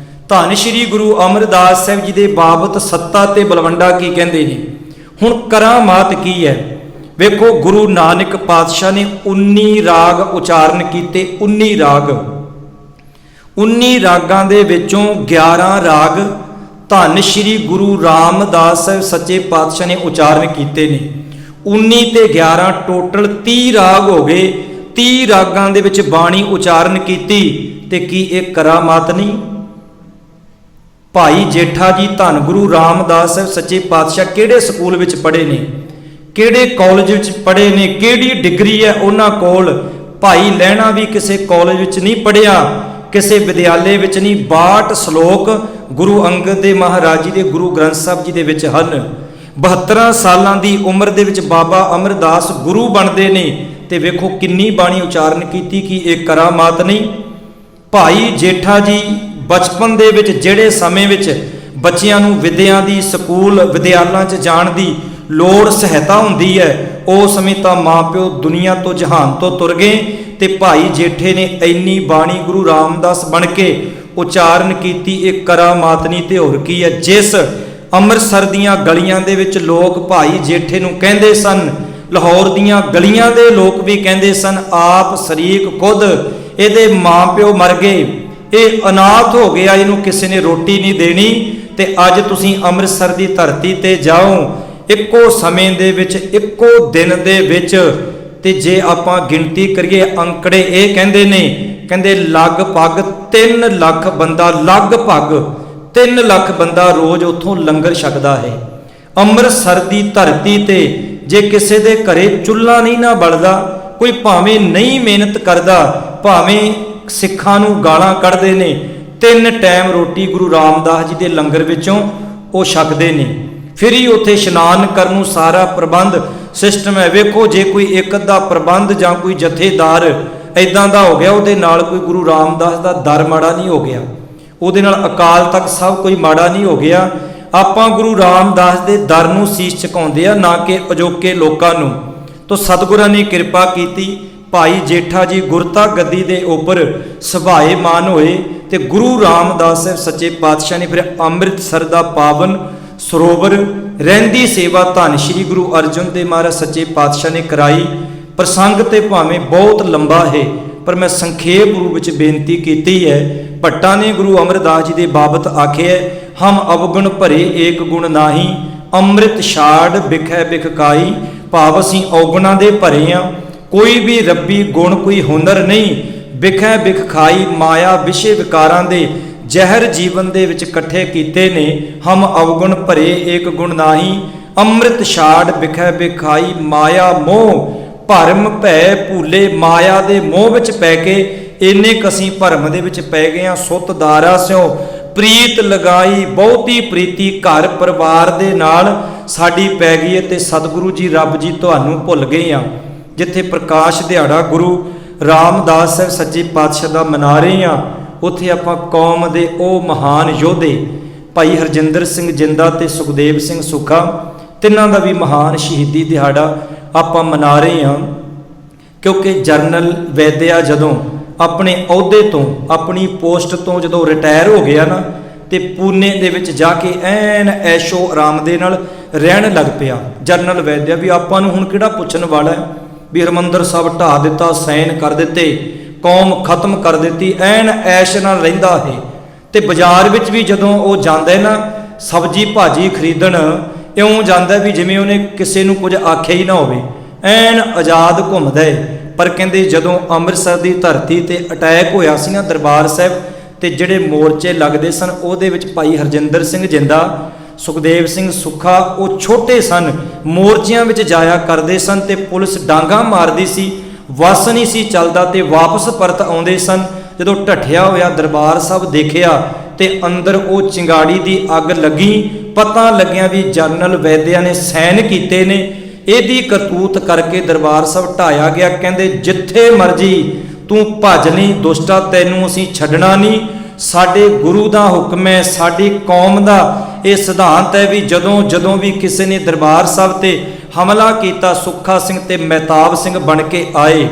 ਧੰਨ ਸ਼੍ਰੀ ਗੁਰੂ ਅਮਰਦਾਸ ਸਾਹਿਬ ਜੀ ਦੇ ਬਾਬਤ ਸੱਤਾ ਤੇ ਬਲਵੰਡਾ ਕੀ ਕਹਿੰਦੇ ਨੇ। ਹੁਣ ਕਰਾਮਾਤ ਕੀ ਹੈ ਵੇਖੋ, ਗੁਰੂ ਨਾਨਕ ਪਾਤਸ਼ਾਹ ਨੇ 19 ਰਾਗ ਉਚਾਰਨ ਕੀਤੇ। 19 ਰਾਗ, 19 ਰਾਗਾਂ ਦੇ ਵਿੱਚੋਂ 11 ਰਾਗ ਧੰਨ ਸ਼੍ਰੀ ਗੁਰੂ ਰਾਮਦਾਸ ਸਾਹਿਬ ਸੱਚੇ ਪਾਤਸ਼ਾਹ ਨੇ ਉਚਾਰਨ ਕੀਤੇ ਨੇ। 19 ਤੇ 11 ਟੋਟਲ 30 ਰਾਗ ਹੋ ਗਏ। 30 ਰਾਗਾਂ ਦੇ ਵਿੱਚ ਬਾਣੀ ਉਚਾਰਨ ਕੀਤੀ ਤੇ ਕੀ ਇਹ ਕਰਾਮਾਤ ਨਹੀਂ? ਭਾਈ ਜੇਠਾ ਜੀ ਧੰਨ ਗੁਰੂ ਰਾਮਦਾਸ ਸਾਹਿਬ ਸੱਚੇ ਪਾਤਸ਼ਾਹ ਕਿਹੜੇ ਸਕੂਲ ਵਿੱਚ ਪੜ੍ਹੇ ਨੇ, ਕਿਹੜੇ ਕਾਲਜ ਵਿੱਚ ਪੜ੍ਹੇ ਨੇ, ਕਿਹੜੀ ਡਿਗਰੀ ਹੈ ਉਹਨਾਂ ਕੋਲ? ਭਾਈ ਲਹਿਣਾ ਵੀ ਕਿਸੇ ਕਾਲਜ ਵਿੱਚ ਨਹੀਂ ਪੜ੍ਹਿਆ, ਕਿਸੇ ਵਿਦਿਆਲੇ ਵਿੱਚ ਨਹੀਂ। 62 ਸ਼ਲੋਕ ਗੁਰੂ ਅੰਗਦ ਦੇ ਮਹਾਰਾਜ ਜੀ ਦੇ ਗੁਰੂ ਗ੍ਰੰਥ ਸਾਹਿਬ ਜੀ ਦੇ ਵਿੱਚ ਹਨ। 72 ਸਾਲਾਂ ਦੀ ਉਮਰ ਦੇ ਵਿੱਚ ਬਾਬਾ ਅਮਰਦਾਸ ਗੁਰੂ ਬਣਦੇ ਨੇ। ਤੇ ਵੇਖੋ ਕਿੰਨੀ ਬਾਣੀ ਉਚਾਰਨ ਕੀਤੀ ਕਿ ਇਹ ਕਰਾਮਾਤ ਨਹੀਂ। ਭਾਈ ਜੇਠਾ ਜੀ ਬਚਪਨ ਦੇ ਵਿੱਚ ਜਿਹੜੇ ਸਮੇਂ ਵਿੱਚ ਬੱਚਿਆਂ ਨੂੰ ਵਿਦਿਆ ਦੀ ਸਕੂਲ ਵਿਦਿਆਲਿਆਂ 'ਚ ਜਾਣ ਦੀ ਲੋੜ ਸਹਾਇਤਾ ਹੁੰਦੀ ਹੈ, ਉਸ ਸਮੇਂ ਤਾਂ ਮਾਪਿਓ ਦੁਨੀਆ ਤੋਂ ਜਹਾਨ ਤੋਂ ਤੁਰ ਗਏ ਤੇ ਭਾਈ ਜੇਠੇ ਨੇ ਇੰਨੀ ਬਾਣੀ ਗੁਰੂ ਰਾਮਦਾਸ ਬਣ ਕੇ ਉਚਾਰਨ ਕੀਤੀ। ਇਹ ਕਰਾਮਾਤ ਨਹੀਂ ਤੇ ਹੋਰ ਕੀ ਹੈ। ਜਿਸ ਅੰਮ੍ਰਿਤਸਰ ਦੀਆਂ ਗਲੀਆਂ ਦੇ ਵਿੱਚ ਲੋਕ ਭਾਈ ਜੇਠੇ ਨੂੰ ਕਹਿੰਦੇ ਸਨ, ਲਾਹੌਰ ਦੀਆਂ ਗਲੀਆਂ ਦੇ ਲੋਕ ਵੀ ਕਹਿੰਦੇ ਸਨ, ਆਪ ਸ਼ਰੀਕ ਖੁਦ ਇਹਦੇ ਮਾਪਿਓ ਮਰ ਗਏ, ਇਹ ਅਨਾਥ ਹੋ ਗਿਆ, ਇਹਨੂੰ ਕਿਸੇ ਨੇ ਰੋਟੀ ਨਹੀਂ ਦੇਣੀ। ਤੇ ਅੱਜ ਤੁਸੀਂ ਅੰਮ੍ਰਿਤਸਰ ਦੀ ਧਰਤੀ ਤੇ ਜਾਓ, ਇੱਕੋ ਸਮੇਂ ਦੇ ਵਿੱਚ ਇੱਕੋ ਦਿਨ ਦੇ ਵਿੱਚ, ਤੇ ਜੇ ਆਪਾਂ ਗਿਣਤੀ ਕਰੀਏ ਅੰਕੜੇ ਇਹ ਕਹਿੰਦੇ ਨੇ, ਕਹਿੰਦੇ ਲਗਭਗ 3 ਲੱਖ ਬੰਦਾ, ਲਗਭਗ 3 ਲੱਖ ਬੰਦਾ ਰੋਜ਼ ਉੱਥੋਂ ਲੰਗਰ ਛਕਦਾ ਹੈ। ਅੰਮ੍ਰਿਤਸਰ ਦੀ ਧਰਤੀ ਤੇ ਜੇ ਕਿਸੇ ਦੇ ਘਰੇ ਚੁੱਲ੍ਹਾ ਨਹੀਂ ਨਾ ਬਲਦਾ, ਕੋਈ ਭਾਵੇਂ ਨਹੀਂ ਮਿਹਨਤ ਕਰਦਾ, ਭਾਵੇਂ ਸਿੱਖਾਂ ਨੂੰ ਗਾਲਾਂ ਕੱਢਦੇ ਨੇ, 3 ਟਾਈਮ ਰੋਟੀ ਗੁਰੂ ਰਾਮਦਾਸ ਜੀ ਦੇ ਲੰਗਰ ਵਿੱਚੋਂ ਉਹ ਛਕਦੇ ਨੇ। ਫਿਰ ਹੀ ਉੱਥੇ ਇਸ਼ਨਾਨ ਕਰਨ ਨੂੰ ਸਾਰਾ ਪ੍ਰਬੰਧ ਸਿਸਟਮ ਹੈ। ਵੇਖੋ ਜੇ ਕੋਈ ਇੱਕ ਅੱਧਾ ਪ੍ਰਬੰਧ ਜਾਂ ਕੋਈ ਜਥੇਦਾਰ ਇਦਾਂ ਦਾ ਹੋ ਗਿਆ, ਉਹਦੇ ਨਾਲ ਕੋਈ ਗੁਰੂ ਰਾਮਦਾਸ ਦਾ ਦਰ ਮਾੜਾ ਨਹੀਂ ਹੋ ਗਿਆ, ਉਹਦੇ ਨਾਲ ਅਕਾਲ ਤਖਤ ਸਭ ਕੋਈ ਮਾੜਾ ਨਹੀਂ ਹੋ ਗਿਆ। ਆਪਾਂ ਗੁਰੂ ਰਾਮਦਾਸ ਦੇ ਦਰ ਨੂੰ ਸੀਸ ਝੁਕਾਉਂਦੇ ਆ, ਨਾ ਕਿ ਅਜੋਕੇ ਲੋਕਾਂ ਨੂੰ। ਤੋ ਸਤਿਗੁਰਾਂ ਨੇ ਕਿਰਪਾ ਕੀਤੀ, ਭਾਈ ਜੇਠਾ ਜੀ ਗੁਰਤਾ ਗੱਦੀ ਦੇ ਉੱਪਰ ਸੁਭਾਏਮਾਨ ਹੋਏ ਤੇ ਗੁਰੂ ਰਾਮਦਾਸ ਸਾਹਿਬ ਸੱਚੇ ਪਾਤਸ਼ਾਹ ਨੇ ਫਿਰ ਅੰਮ੍ਰਿਤਸਰ ਦਾ ਪਾਵਨ ਸਰੋਵਰ ਰਹਿੰਦੀ ਸੇਵਾ ਧੰਨ ਸ਼੍ਰੀ ਗੁਰੂ ਅਰਜਨ ਦੇਵ ਮਹਾਰਾਜ ਸੱਚੇ ਪਾਤਸ਼ਾਹ ਨੇ ਕਰਾਈ। ਪ੍ਰਸੰਗ ਤੇ ਭਾਵੇਂ ਬਹੁਤ ਲੰਬਾ ਹੈ, ਪਰ ਮੈਂ ਸੰਖੇਪ ਰੂਪ ਵਿੱਚ ਬੇਨਤੀ ਕੀਤੀ ਹੈ। ਭੱਟਾਂ ਨੇ ਗੁਰੂ ਅਮਰਦਾਸ ਜੀ ਦੇ ਬਾਬਤ ਆਖਿਆ, ਹਮ ਅਵਗੁਣ ਭਰੇ ਏਕ ਗੁਣ ਨਾਹੀ, ਅੰਮ੍ਰਿਤ ਛਾੜ ਬਿਖੈ ਬਿਖਕਾਈ। ਭਾਵ ਅਸੀਂ ਔਗੁਣਾਂ ਦੇ ਭਰੇ ਹਾਂ, ਕੋਈ ਵੀ ਰੱਬੀ ਗੁਣ ਕੋਈ ਹੁਨਰ ਨਹੀਂ। ਬਿਖੈ ਬਿਖ ਖਾਈ, ਮਾਇਆ ਵਿਸ਼ੇ ਵਿਕਾਰਾਂ ਦੇ ਜ਼ਹਿਰ ਜੀਵਨ ਦੇ ਵਿੱਚ ਇਕੱਠੇ ਕੀਤੇ ਨੇ। ਹਮ ਅਵਗੁਣ ਭਰੇ ਏਕ ਗੁਣ ਨਾਹੀ, ਅੰਮ੍ਰਿਤ ਛਾੜ ਬਿਖੈ ਬਿਖ ਖਾਈ। ਮਾਇਆ ਮੋਹ ਭਰਮ ਭੈ ਭੂਲੇ, ਮਾਇਆ ਦੇ ਮੋਹ ਵਿੱਚ ਪੈ ਕੇ ਇੰਨੇ ਕੁ ਅਸੀਂ ਭਰਮ ਦੇ ਵਿੱਚ ਪੈ ਗਏ ਹਾਂ। ਸੁੱਤ ਦਾਰਾ ਸਿਓ ਪ੍ਰੀਤ ਲਗਾਈ, ਬਹੁਤੀ ਪ੍ਰੀਤੀ ਘਰ ਪਰਿਵਾਰ ਦੇ ਨਾਲ ਸਾਡੀ ਪੈ ਗਈ ਹੈ ਤੇ ਸਤਿਗੁਰੂ ਜੀ ਰੱਬ ਜੀ ਤੁਹਾਨੂੰ ਭੁੱਲ ਗਏ ਆ। ਜਿੱਥੇ ਪ੍ਰਕਾਸ਼ ਦਿਹਾੜਾ ਗੁਰੂ ਰਾਮਦਾਸ ਸਾਹਿਬ ਸੱਚੇ ਪਾਤਸ਼ਾਹ ਦਾ ਮਨਾ ਰਹੇ ਹਾਂ, ਉੱਥੇ ਆਪਾਂ ਕੌਮ ਦੇ ਉਹ ਮਹਾਨ ਯੋਧੇ ਭਾਈ ਹਰਜਿੰਦਰ ਸਿੰਘ ਜਿੰਦਾ ਤੇ ਸੁਖਦੇਵ ਸਿੰਘ ਸੁਖਾ, ਤਿੰਨਾਂ ਦਾ ਵੀ ਮਹਾਨ ਸ਼ਹੀਦੀ ਦਿਹਾੜਾ ਆਪਾਂ ਮਨਾ ਰਹੇ ਹਾਂ। ਕਿਉਂਕਿ ਜਰਨਲ ਵੈਦਿਆ ਜਦੋਂ ਆਪਣੇ ਅਹੁਦੇ ਤੋਂ, ਆਪਣੀ ਪੋਸਟ ਤੋਂ ਜਦੋਂ ਰਿਟਾਇਰ ਹੋ ਗਿਆ ਨਾ, ਤੇ ਪੂਨੇ ਦੇ ਵਿੱਚ ਜਾ ਕੇ ਐਨ ਐਸ਼ੋ ਆਰਾਮ ਦੇ ਨਾਲ ਰਹਿਣ ਲੱਗ ਪਿਆ। ਜਰਨਲ ਵੈਦਿਆ ਵੀ ਆਪਾਂ ਨੂੰ ਹੁਣ ਕਿਹੜਾ ਪੁੱਛਣ ਵਾਲਾ ਹੈ ਵੀ ਹਰਿਮੰਦਰ ਸਾਹਿਬ ਢਾਹ ਦਿੱਤਾ, ਸੈਨ ਕਰ ਦਿੱਤੇ, ਕੌਮ ਖਤਮ ਕਰ ਦਿੱਤੀ, ਐਨ ਐਸ਼ ਨਾਲ ਰਹਿੰਦਾ ਹੈ। ਤੇ ਬਾਜ਼ਾਰ ਵਿੱਚ ਵੀ ਜਦੋਂ ਉਹ ਜਾਂਦਾ ਨਾ ਸਬਜ਼ੀ ਭਾਜੀ ਖਰੀਦਣ, ਇਉਂ ਜਾਂਦਾ ਵੀ ਜਿਵੇਂ ਉਹਨੇ ਕਿਸੇ ਨੂੰ ਕੁਝ ਆਖਿਆ ਹੀ ਨਾ ਹੋਵੇ, ਐਨ ਆਜ਼ਾਦ ਘੁੰਮਦਾ ਹੈ। ਪਰ ਕਹਿੰਦੇ ਜਦੋਂ ਅੰਮ੍ਰਿਤਸਰ ਦੀ ਧਰਤੀ ਤੇ ਅਟੈਕ ਹੋਇਆ ਸੀ ਨਾ ਦਰਬਾਰ ਸਾਹਿਬ, ਤੇ ਜਿਹੜੇ ਮੋਰਚੇ ਲੱਗਦੇ ਸਨ ਉਹਦੇ ਵਿੱਚ ਭਾਈ ਹਰਜਿੰਦਰ ਸਿੰਘ ਜਿੰਦਾ, ਸੁਖਦੇਵ ਸਿੰਘ ਸੁੱਖਾ ਉਹ ਛੋਟੇ ਸਨ, ਮੋਰਚਿਆਂ ਵਿੱਚ ਜਾਇਆ ਕਰਦੇ ਸਨ ਤੇ ਪੁਲਿਸ ਡਾਂਗਾ ਮਾਰਦੀ ਸੀ, ਵਸ ਨਹੀਂ ਸੀ ਚੱਲਦਾ ਤੇ ਵਾਪਸ ਪਰਤ ਆਉਂਦੇ ਸਨ। ਜਦੋਂ ਢੱਠਿਆ ਹੋਇਆ ਦਰਬਾਰ ਸਾਹਿਬ ਦੇਖਿਆ ਤੇ ਅੰਦਰ ਉਹ ਚਿੰਗਾੜੀ ਦੀ ਅੱਗ ਲੱਗੀ, ਪਤਾ ਲੱਗਿਆ ਵੀ ਜਰਨਲ ਵੈਦਿਆ ਨੇ ਸੈਨ ਕੀਤੇ ਨੇ। ਇਹਦੀ ਕਰਤੂਤ ਕਰਕੇ ਦਰਬਾਰ ਸਾਹਿਬ ਢਾਇਆ ਗਿਆ। ਕਹਿੰਦੇ ਜਿੱਥੇ ਮਰਜੀ ਤੂੰ ਭੱਜ ਲਈ ਦੁਸ਼ਟਾ, ਤੈਨੂੰ ਅਸੀਂ ਛੱਡਣਾ ਨਹੀਂ। ਸਾਡੇ ਗੁਰੂ ਦਾ ਹੁਕਮ ਹੈ, ਸਾਡੀ ਕੌਮ ਦਾ ਇਹ ਸਿਧਾਂਤ ਹੈ ਵੀ ਜਦੋਂ ਵੀ ਕਿਸੇ ਨੇ ਦਰਬਾਰ ਸਾਹਿਬ ਤੇ ਹਮਲਾ ਕੀਤਾ, ਸੁੱਖਾ ਸਿੰਘ ਤੇ ਮਹਿਤਾਬ ਸਿੰਘ ਬਣ ਕੇ ਆਏ।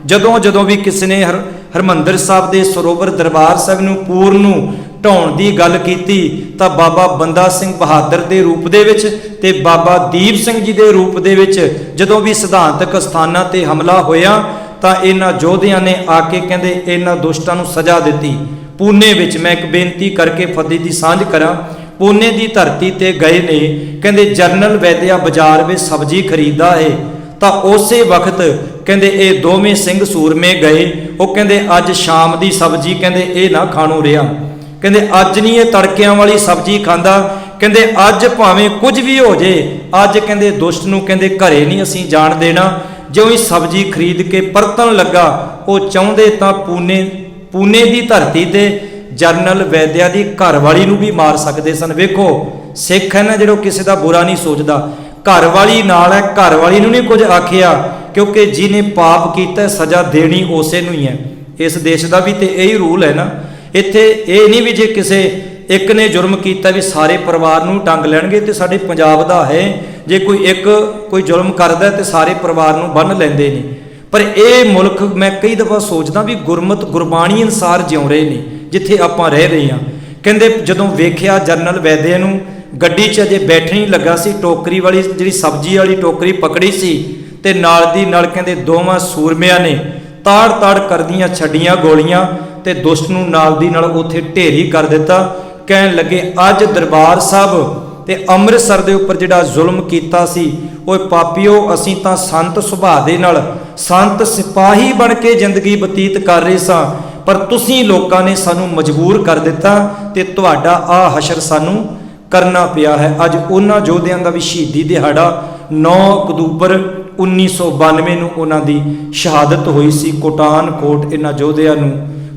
ਜਦੋਂ ਵੀ ਕਿਸੇ ਨੇ ਹਰਮੰਦਰ ਸਾਹਿਬ ਦੇ ਸਰੋਵਰ ਦਰਬਾਰ ਸਾਹਿਬ ਨੂੰ ਪੂਰਨ ਨੂੰ ਢਾਉਣ ਦੀ ਗੱਲ ਕੀਤੀ, ਤਾਂ ਬਾਬਾ ਬੰਦਾ ਸਿੰਘ ਬਹਾਦਰ ਦੇ ਰੂਪ ਦੇ ਵਿੱਚ ਤੇ ਬਾਬਾ ਦੀਪ ਸਿੰਘ ਜੀ ਦੇ ਰੂਪ ਦੇ ਵਿੱਚ ਜਦੋਂ ਵੀ ਸਿਧਾਂਤਕ ਸਥਾਨਾਂ ਤੇ ਹਮਲਾ ਹੋਇਆ, ਤਾਂ ਇਹਨਾਂ ਯੋਧਿਆਂ ਨੇ ਆ ਕੇ ਕਹਿੰਦੇ ਇਹਨਾਂ ਦੁਸ਼ਟਾਂ ਨੂੰ ਸਜ਼ਾ ਦਿੱਤੀ। ਪੂਨੇ ਵਿੱਚ ਮੈਂ ਇੱਕ ਬੇਨਤੀ ਕਰਕੇ ਫਤਿਹ ਦੀ ਸਾਂਝ ਕਰਾਂ, ਪੂਨੇ ਦੀ ਧਰਤੀ ਤੇ ਗਏ ਨੇ, ਕਹਿੰਦੇ ਜਰਨਲ ਵੈਦਿਆ ਬਾਜ਼ਾਰ ਵਿੱਚ ਸਬਜ਼ੀ ਖਰੀਦਦਾ ਹੈ, ਤਾਂ ਉਸੇ ਵਕਤ ਕਹਿੰਦੇ ਇਹ ਦੋਵੇਂ ਸਿੰਘ ਸੂਰਮੇ ਗਏ। ਉਹ ਕਹਿੰਦੇ ਅੱਜ ਸ਼ਾਮ ਦੀ ਸਬਜ਼ੀ ਕਹਿੰਦੇ ਇਹ ਨਾ ਖਾਣੋਂ ਰਿਹਾ, ਕਹਿੰਦੇ ਅੱਜ ਨਹੀਂ ਇਹ ਤੜਕਿਆਂ ਵਾਲੀ ਸਬਜ਼ੀ ਖਾਂਦਾ, ਕਹਿੰਦੇ ਅੱਜ ਭਾਵੇਂ ਕੁਝ ਵੀ ਹੋ ਜੇ, ਅੱਜ ਕਹਿੰਦੇ ਦੁਸ਼ਟ ਨੂੰ ਕਹਿੰਦੇ ਘਰੇ ਨਹੀਂ ਅਸੀਂ ਜਾਣ ਦੇਣਾ। ਜਿਉਂ ਹੀ ਸਬਜ਼ੀ ਖਰੀਦ ਕੇ ਪਰਤਣ ਲੱਗਾ, ਉਹ ਚਾਹੁੰਦੇ ਤਾਂ ਪੂਨੇ ਦੀ ਧਰਤੀ ਤੇ ਜਰਨਲ ਵੈਦਿਆ ਦੀ ਘਰਵਾਲੀ ਨੂੰ ਵੀ ਮਾਰ ਸਕਦੇ ਸਨ। ਵੇਖੋ ਸਿੱਖ ਹੈ ਨਾ ਜਿਹੜਾ ਕਿਸੇ ਦਾ ਬੁਰਾ ਨਹੀਂ ਸੋਚਦਾ, ਘਰਵਾਲੀ ਨਾਲ ਹੈ, ਘਰਵਾਲੀ ਨੂੰ ਨਹੀਂ ਕੁਝ ਆਖਿਆ, ਕਿਉਂਕਿ ਜਿਹਨੇ ਪਾਪ ਕੀਤਾ ਸਜ਼ਾ ਦੇਣੀ ਉਸੇ ਨੂੰ ਹੀ ਹੈ। ਇਸ ਦੇਸ਼ ਦਾ ਵੀ ਤੇ ਇਹੀ ਰੂਲ ਹੈ ਨਾ। ਇੱਥੇ ਇਹ ਨਹੀਂ ਵੀ ਜੇ ਕਿਸੇ ਇੱਕ ਨੇ ਜੁਰਮ ਕੀਤਾ ਵੀ ਸਾਰੇ ਪਰਿਵਾਰ ਨੂੰ ਟੰਗ ਲੈਣਗੇ, ਤੇ ਸਾਡੇ ਪੰਜਾਬ ਦਾ ਹੈ ਜੇ ਕੋਈ ਜੁਰਮ ਕਰਦਾ ਤੇ ਸਾਰੇ ਪਰਿਵਾਰ ਨੂੰ ਬੰਨ੍ਹ ਲੈਂਦੇ ਨੇ। ਪਰ ਇਹ ਮੁਲਕ ਮੈਂ ਕਈ ਦਫਾ ਸੋਚਦਾ ਵੀ ਗੁਰਬਾਣੀ ਅਨੁਸਾਰ ਜਿਉ ਰਹੇ ਨੇ ਜਿੱਥੇ ਆਪਾਂ ਰਹਿ ਰਹੇ ਹਾਂ। ਕਹਿੰਦੇ ਜਦੋਂ ਵੇਖਿਆ ਜਰਨਲ ਵੈਦਿਆ ਨੂੰ ਗੱਡੀ 'ਚ ਅਜੇ ਬੈਠਣ ਹੀ ਲੱਗਾ ਸੀ, ਟੋਕਰੀ ਵਾਲੀ ਜਿਹੜੀ ਸਬਜ਼ੀ ਵਾਲੀ ਟੋਕਰੀ ਪਕੜੀ ਸੀ, ਤੇ ਨਾਲ ਦੀ ਨਾਲ ਕਹਿੰਦੇ ਦੋਵਾਂ ਸੂਰਮਿਆਂ ਨੇ ਤਾੜ ਕਰਦੀਆਂ ਛੱਡੀਆਂ ਗੋਲੀਆਂ ਤੇ ਦੁਸ਼ਟ ਨੂੰ ਨਾਲ ਦੀ ਨਾਲ ਉੱਥੇ ਢੇਰੀ ਕਰ ਦਿੱਤਾ। ਕਹਿਣ ਲੱਗੇ ਅੱਜ ਦਰਬਾਰ ਸਾਹਿਬ ਤੇ ਅੰਮ੍ਰਿਤਸਰ ਦੇ ਉੱਪਰ ਜਿਹੜਾ ਜ਼ੁਲਮ ਕੀਤਾ ਸੀ, ਓਏ ਪਾਪੀਓ ਅਸੀਂ ਤਾਂ ਸੰਤ ਸੁਭਾਅ ਦੇ ਨਾਲ ਸੰਤ ਸਿਪਾਹੀ ਬਣ ਕੇ ਜ਼ਿੰਦਗੀ ਬਤੀਤ ਕਰ ਰਹੇ ਸਾਂ, ਪਰ ਤੁਸੀਂ ਲੋਕਾਂ ਨੇ ਸਾਨੂੰ ਮਜਬੂਰ ਕਰ ਦਿੱਤਾ ਤੇ ਤੁਹਾਡਾ ਆ ਹਸ਼ਰ ਸਾਨੂੰ ਕਰਨਾ ਪਿਆ ਹੈ। ਅੱਜ ਉਹਨਾਂ ਯੋਧਿਆਂ ਦਾ ਵੀ ਸ਼ਹੀਦੀ ਦਿਹਾੜਾ 9 ਅਕਤੂਬਰ 1992 ਨੂੰ ਉਹਨਾਂ ਦੀ ਸ਼ਹਾਦਤ ਹੋਈ ਸੀ। ਕੋਟਾਨਕੋਟ ਇਹਨਾਂ ਯੋਧਿਆਂ ਨੂੰ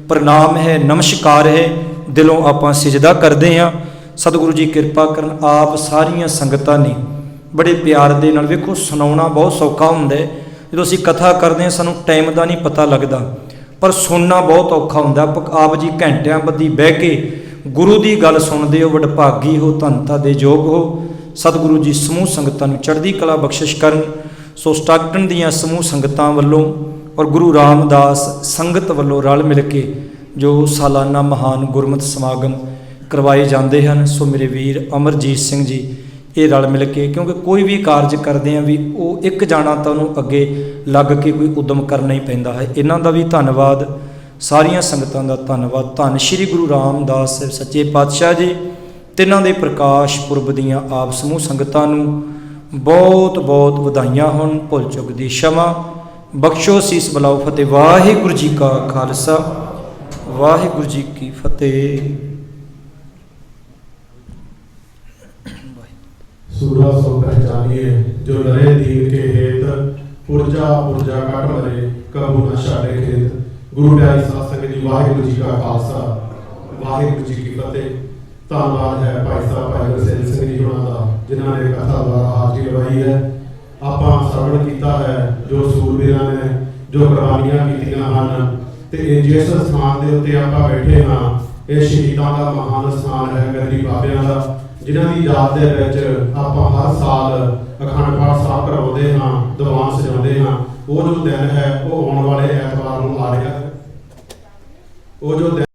ਪ੍ਰਣਾਮ ਹੈ, ਨਮਸਕਾਰ ਹੈ, ਦਿਲੋਂ ਆਪਾਂ ਸਿਜਦਾ ਕਰਦੇ ਹਾਂ। ਸਤਿਗੁਰੂ ਜੀ ਕਿਰਪਾ ਕਰਨ। ਆਪ ਸਾਰੀਆਂ ਸੰਗਤਾਂ ਨੇ ਬੜੇ ਪਿਆਰ ਦੇ ਨਾਲ, ਵੇਖੋ ਸੁਣਾਉਣਾ ਬਹੁਤ ਸੌਖਾ ਹੁੰਦਾ ਹੈ, ਜਦੋਂ ਅਸੀਂ ਕਥਾ ਕਰਦੇ ਹਾਂ ਸਾਨੂੰ ਟਾਈਮ ਦਾ ਨਹੀਂ ਪਤਾ ਲੱਗਦਾ, ਪਰ ਸੁਣਨਾ ਬਹੁਤ ਔਖਾ ਹੁੰਦਾ। ਆਪ ਜੀ ਘੰਟਿਆਂ ਬੱਧੀ ਬਹਿ ਕੇ ਗੁਰੂ ਦੀ ਗੱਲ ਸੁਣਦੇ ਹੋ, ਵਡਭਾਗੀ ਹੋ, ਧੰਨਤਾ ਦੇ ਯੋਗ ਹੋ। ਸਤਿਗੁਰੂ ਜੀ ਸਮੂਹ ਸੰਗਤਾਂ ਨੂੰ ਚੜ੍ਹਦੀ ਕਲਾ ਬਖਸ਼ਿਸ਼ ਕਰਨ। ਸੋ ਸਟਾਕਟਨ ਦੀਆਂ ਸਮੂਹ ਸੰਗਤਾਂ ਵੱਲੋਂ ਔਰ ਗੁਰੂ ਰਾਮਦਾਸ ਸੰਗਤ ਵੱਲੋਂ ਰਲ ਮਿਲ ਕੇ ਜੋ ਸਾਲਾਨਾ ਮਹਾਨ ਗੁਰਮਤਿ ਸਮਾਗਮ ਕਰਵਾਏ ਜਾਂਦੇ ਹਨ, ਸੋ ਮੇਰੇ ਵੀਰ ਅਮਰਜੀਤ ਸਿੰਘ ਜੀ ਇਹ ਰਲ ਮਿਲ ਕੇ, ਕਿਉਂਕਿ ਕੋਈ ਵੀ ਕਾਰਜ ਕਰਦੇ ਆ ਵੀ ਉਹ ਇੱਕ ਜਾਣਾ ਤਾਂ ਉਹਨੂੰ ਅੱਗੇ ਲੱਗ ਕੇ ਕੋਈ ਉਦਮ ਕਰਨਾ ਹੀ ਪੈਂਦਾ ਹੈ। ਇਹਨਾਂ ਦਾ ਵੀ ਧੰਨਵਾਦ, ਸਾਰੀਆਂ ਸੰਗਤਾਂ ਦਾ ਧੰਨਵਾਦ। ਧੰਨ ਸ਼੍ਰੀ ਗੁਰੂ ਰਾਮਦਾਸ ਸਾਹਿਬ ਸੱਚੇ ਪਾਤਸ਼ਾਹ ਜੀ, ਤਿੰਨਾਂ ਦੇ ਪ੍ਰਕਾਸ਼ ਪੁਰਬ ਦੀਆਂ ਆਪ ਸਮੂਹ ਸੰਗਤਾਂ ਨੂੰ ਬਹੁਤ ਬਹੁਤ ਵਧਾਈਆਂ ਹੋਣ। ਭੁੱਲ ਚੁੱਕ ਦੀ क्षमा ਬਖਸ਼ੋ, ਸੀਸ ਬਲਾਓ, ਫਤਿਹ। ਵਾਹਿਗੁਰੂ ਜੀ ਕਾ ਖਾਲਸਾ, ਵਾਹਿਗੁਰੂ ਜੀ ਕੀ ਫਤਿਹ। सूरा सो पहचानिए जो लरे दीन के हेत, पुरजा पुरजा काट मरे कबू न छाड़े खेत। गुरु प्यारी साध संगत जी, वाहिगुरू जी का खालसा, वाहिगुरू जी की फतेह। धन्यवाद है भाई साहब भाई गुरसेन सिंह जी होना दा, जिन्हों ने कथा द्वारा हाजिरी लवाई है। आपां श्रवण किया है जो सूरबीरां ने जो कुर्बानियां कीतियां हन, ते जिस स्थान के उत्ते आपां बैठे हाँ, ये शहीदां दा महान स्थान है, गद्दी बाबियां दा, जिन्हां दी याद दे विच आपां हर साल अखंड पाठ साहब करवाउंदे हां, दीवान सजाउंदे हां। वो जो दिन है वो आने वाले एतवार नूं आ रहा है। वो जो दिन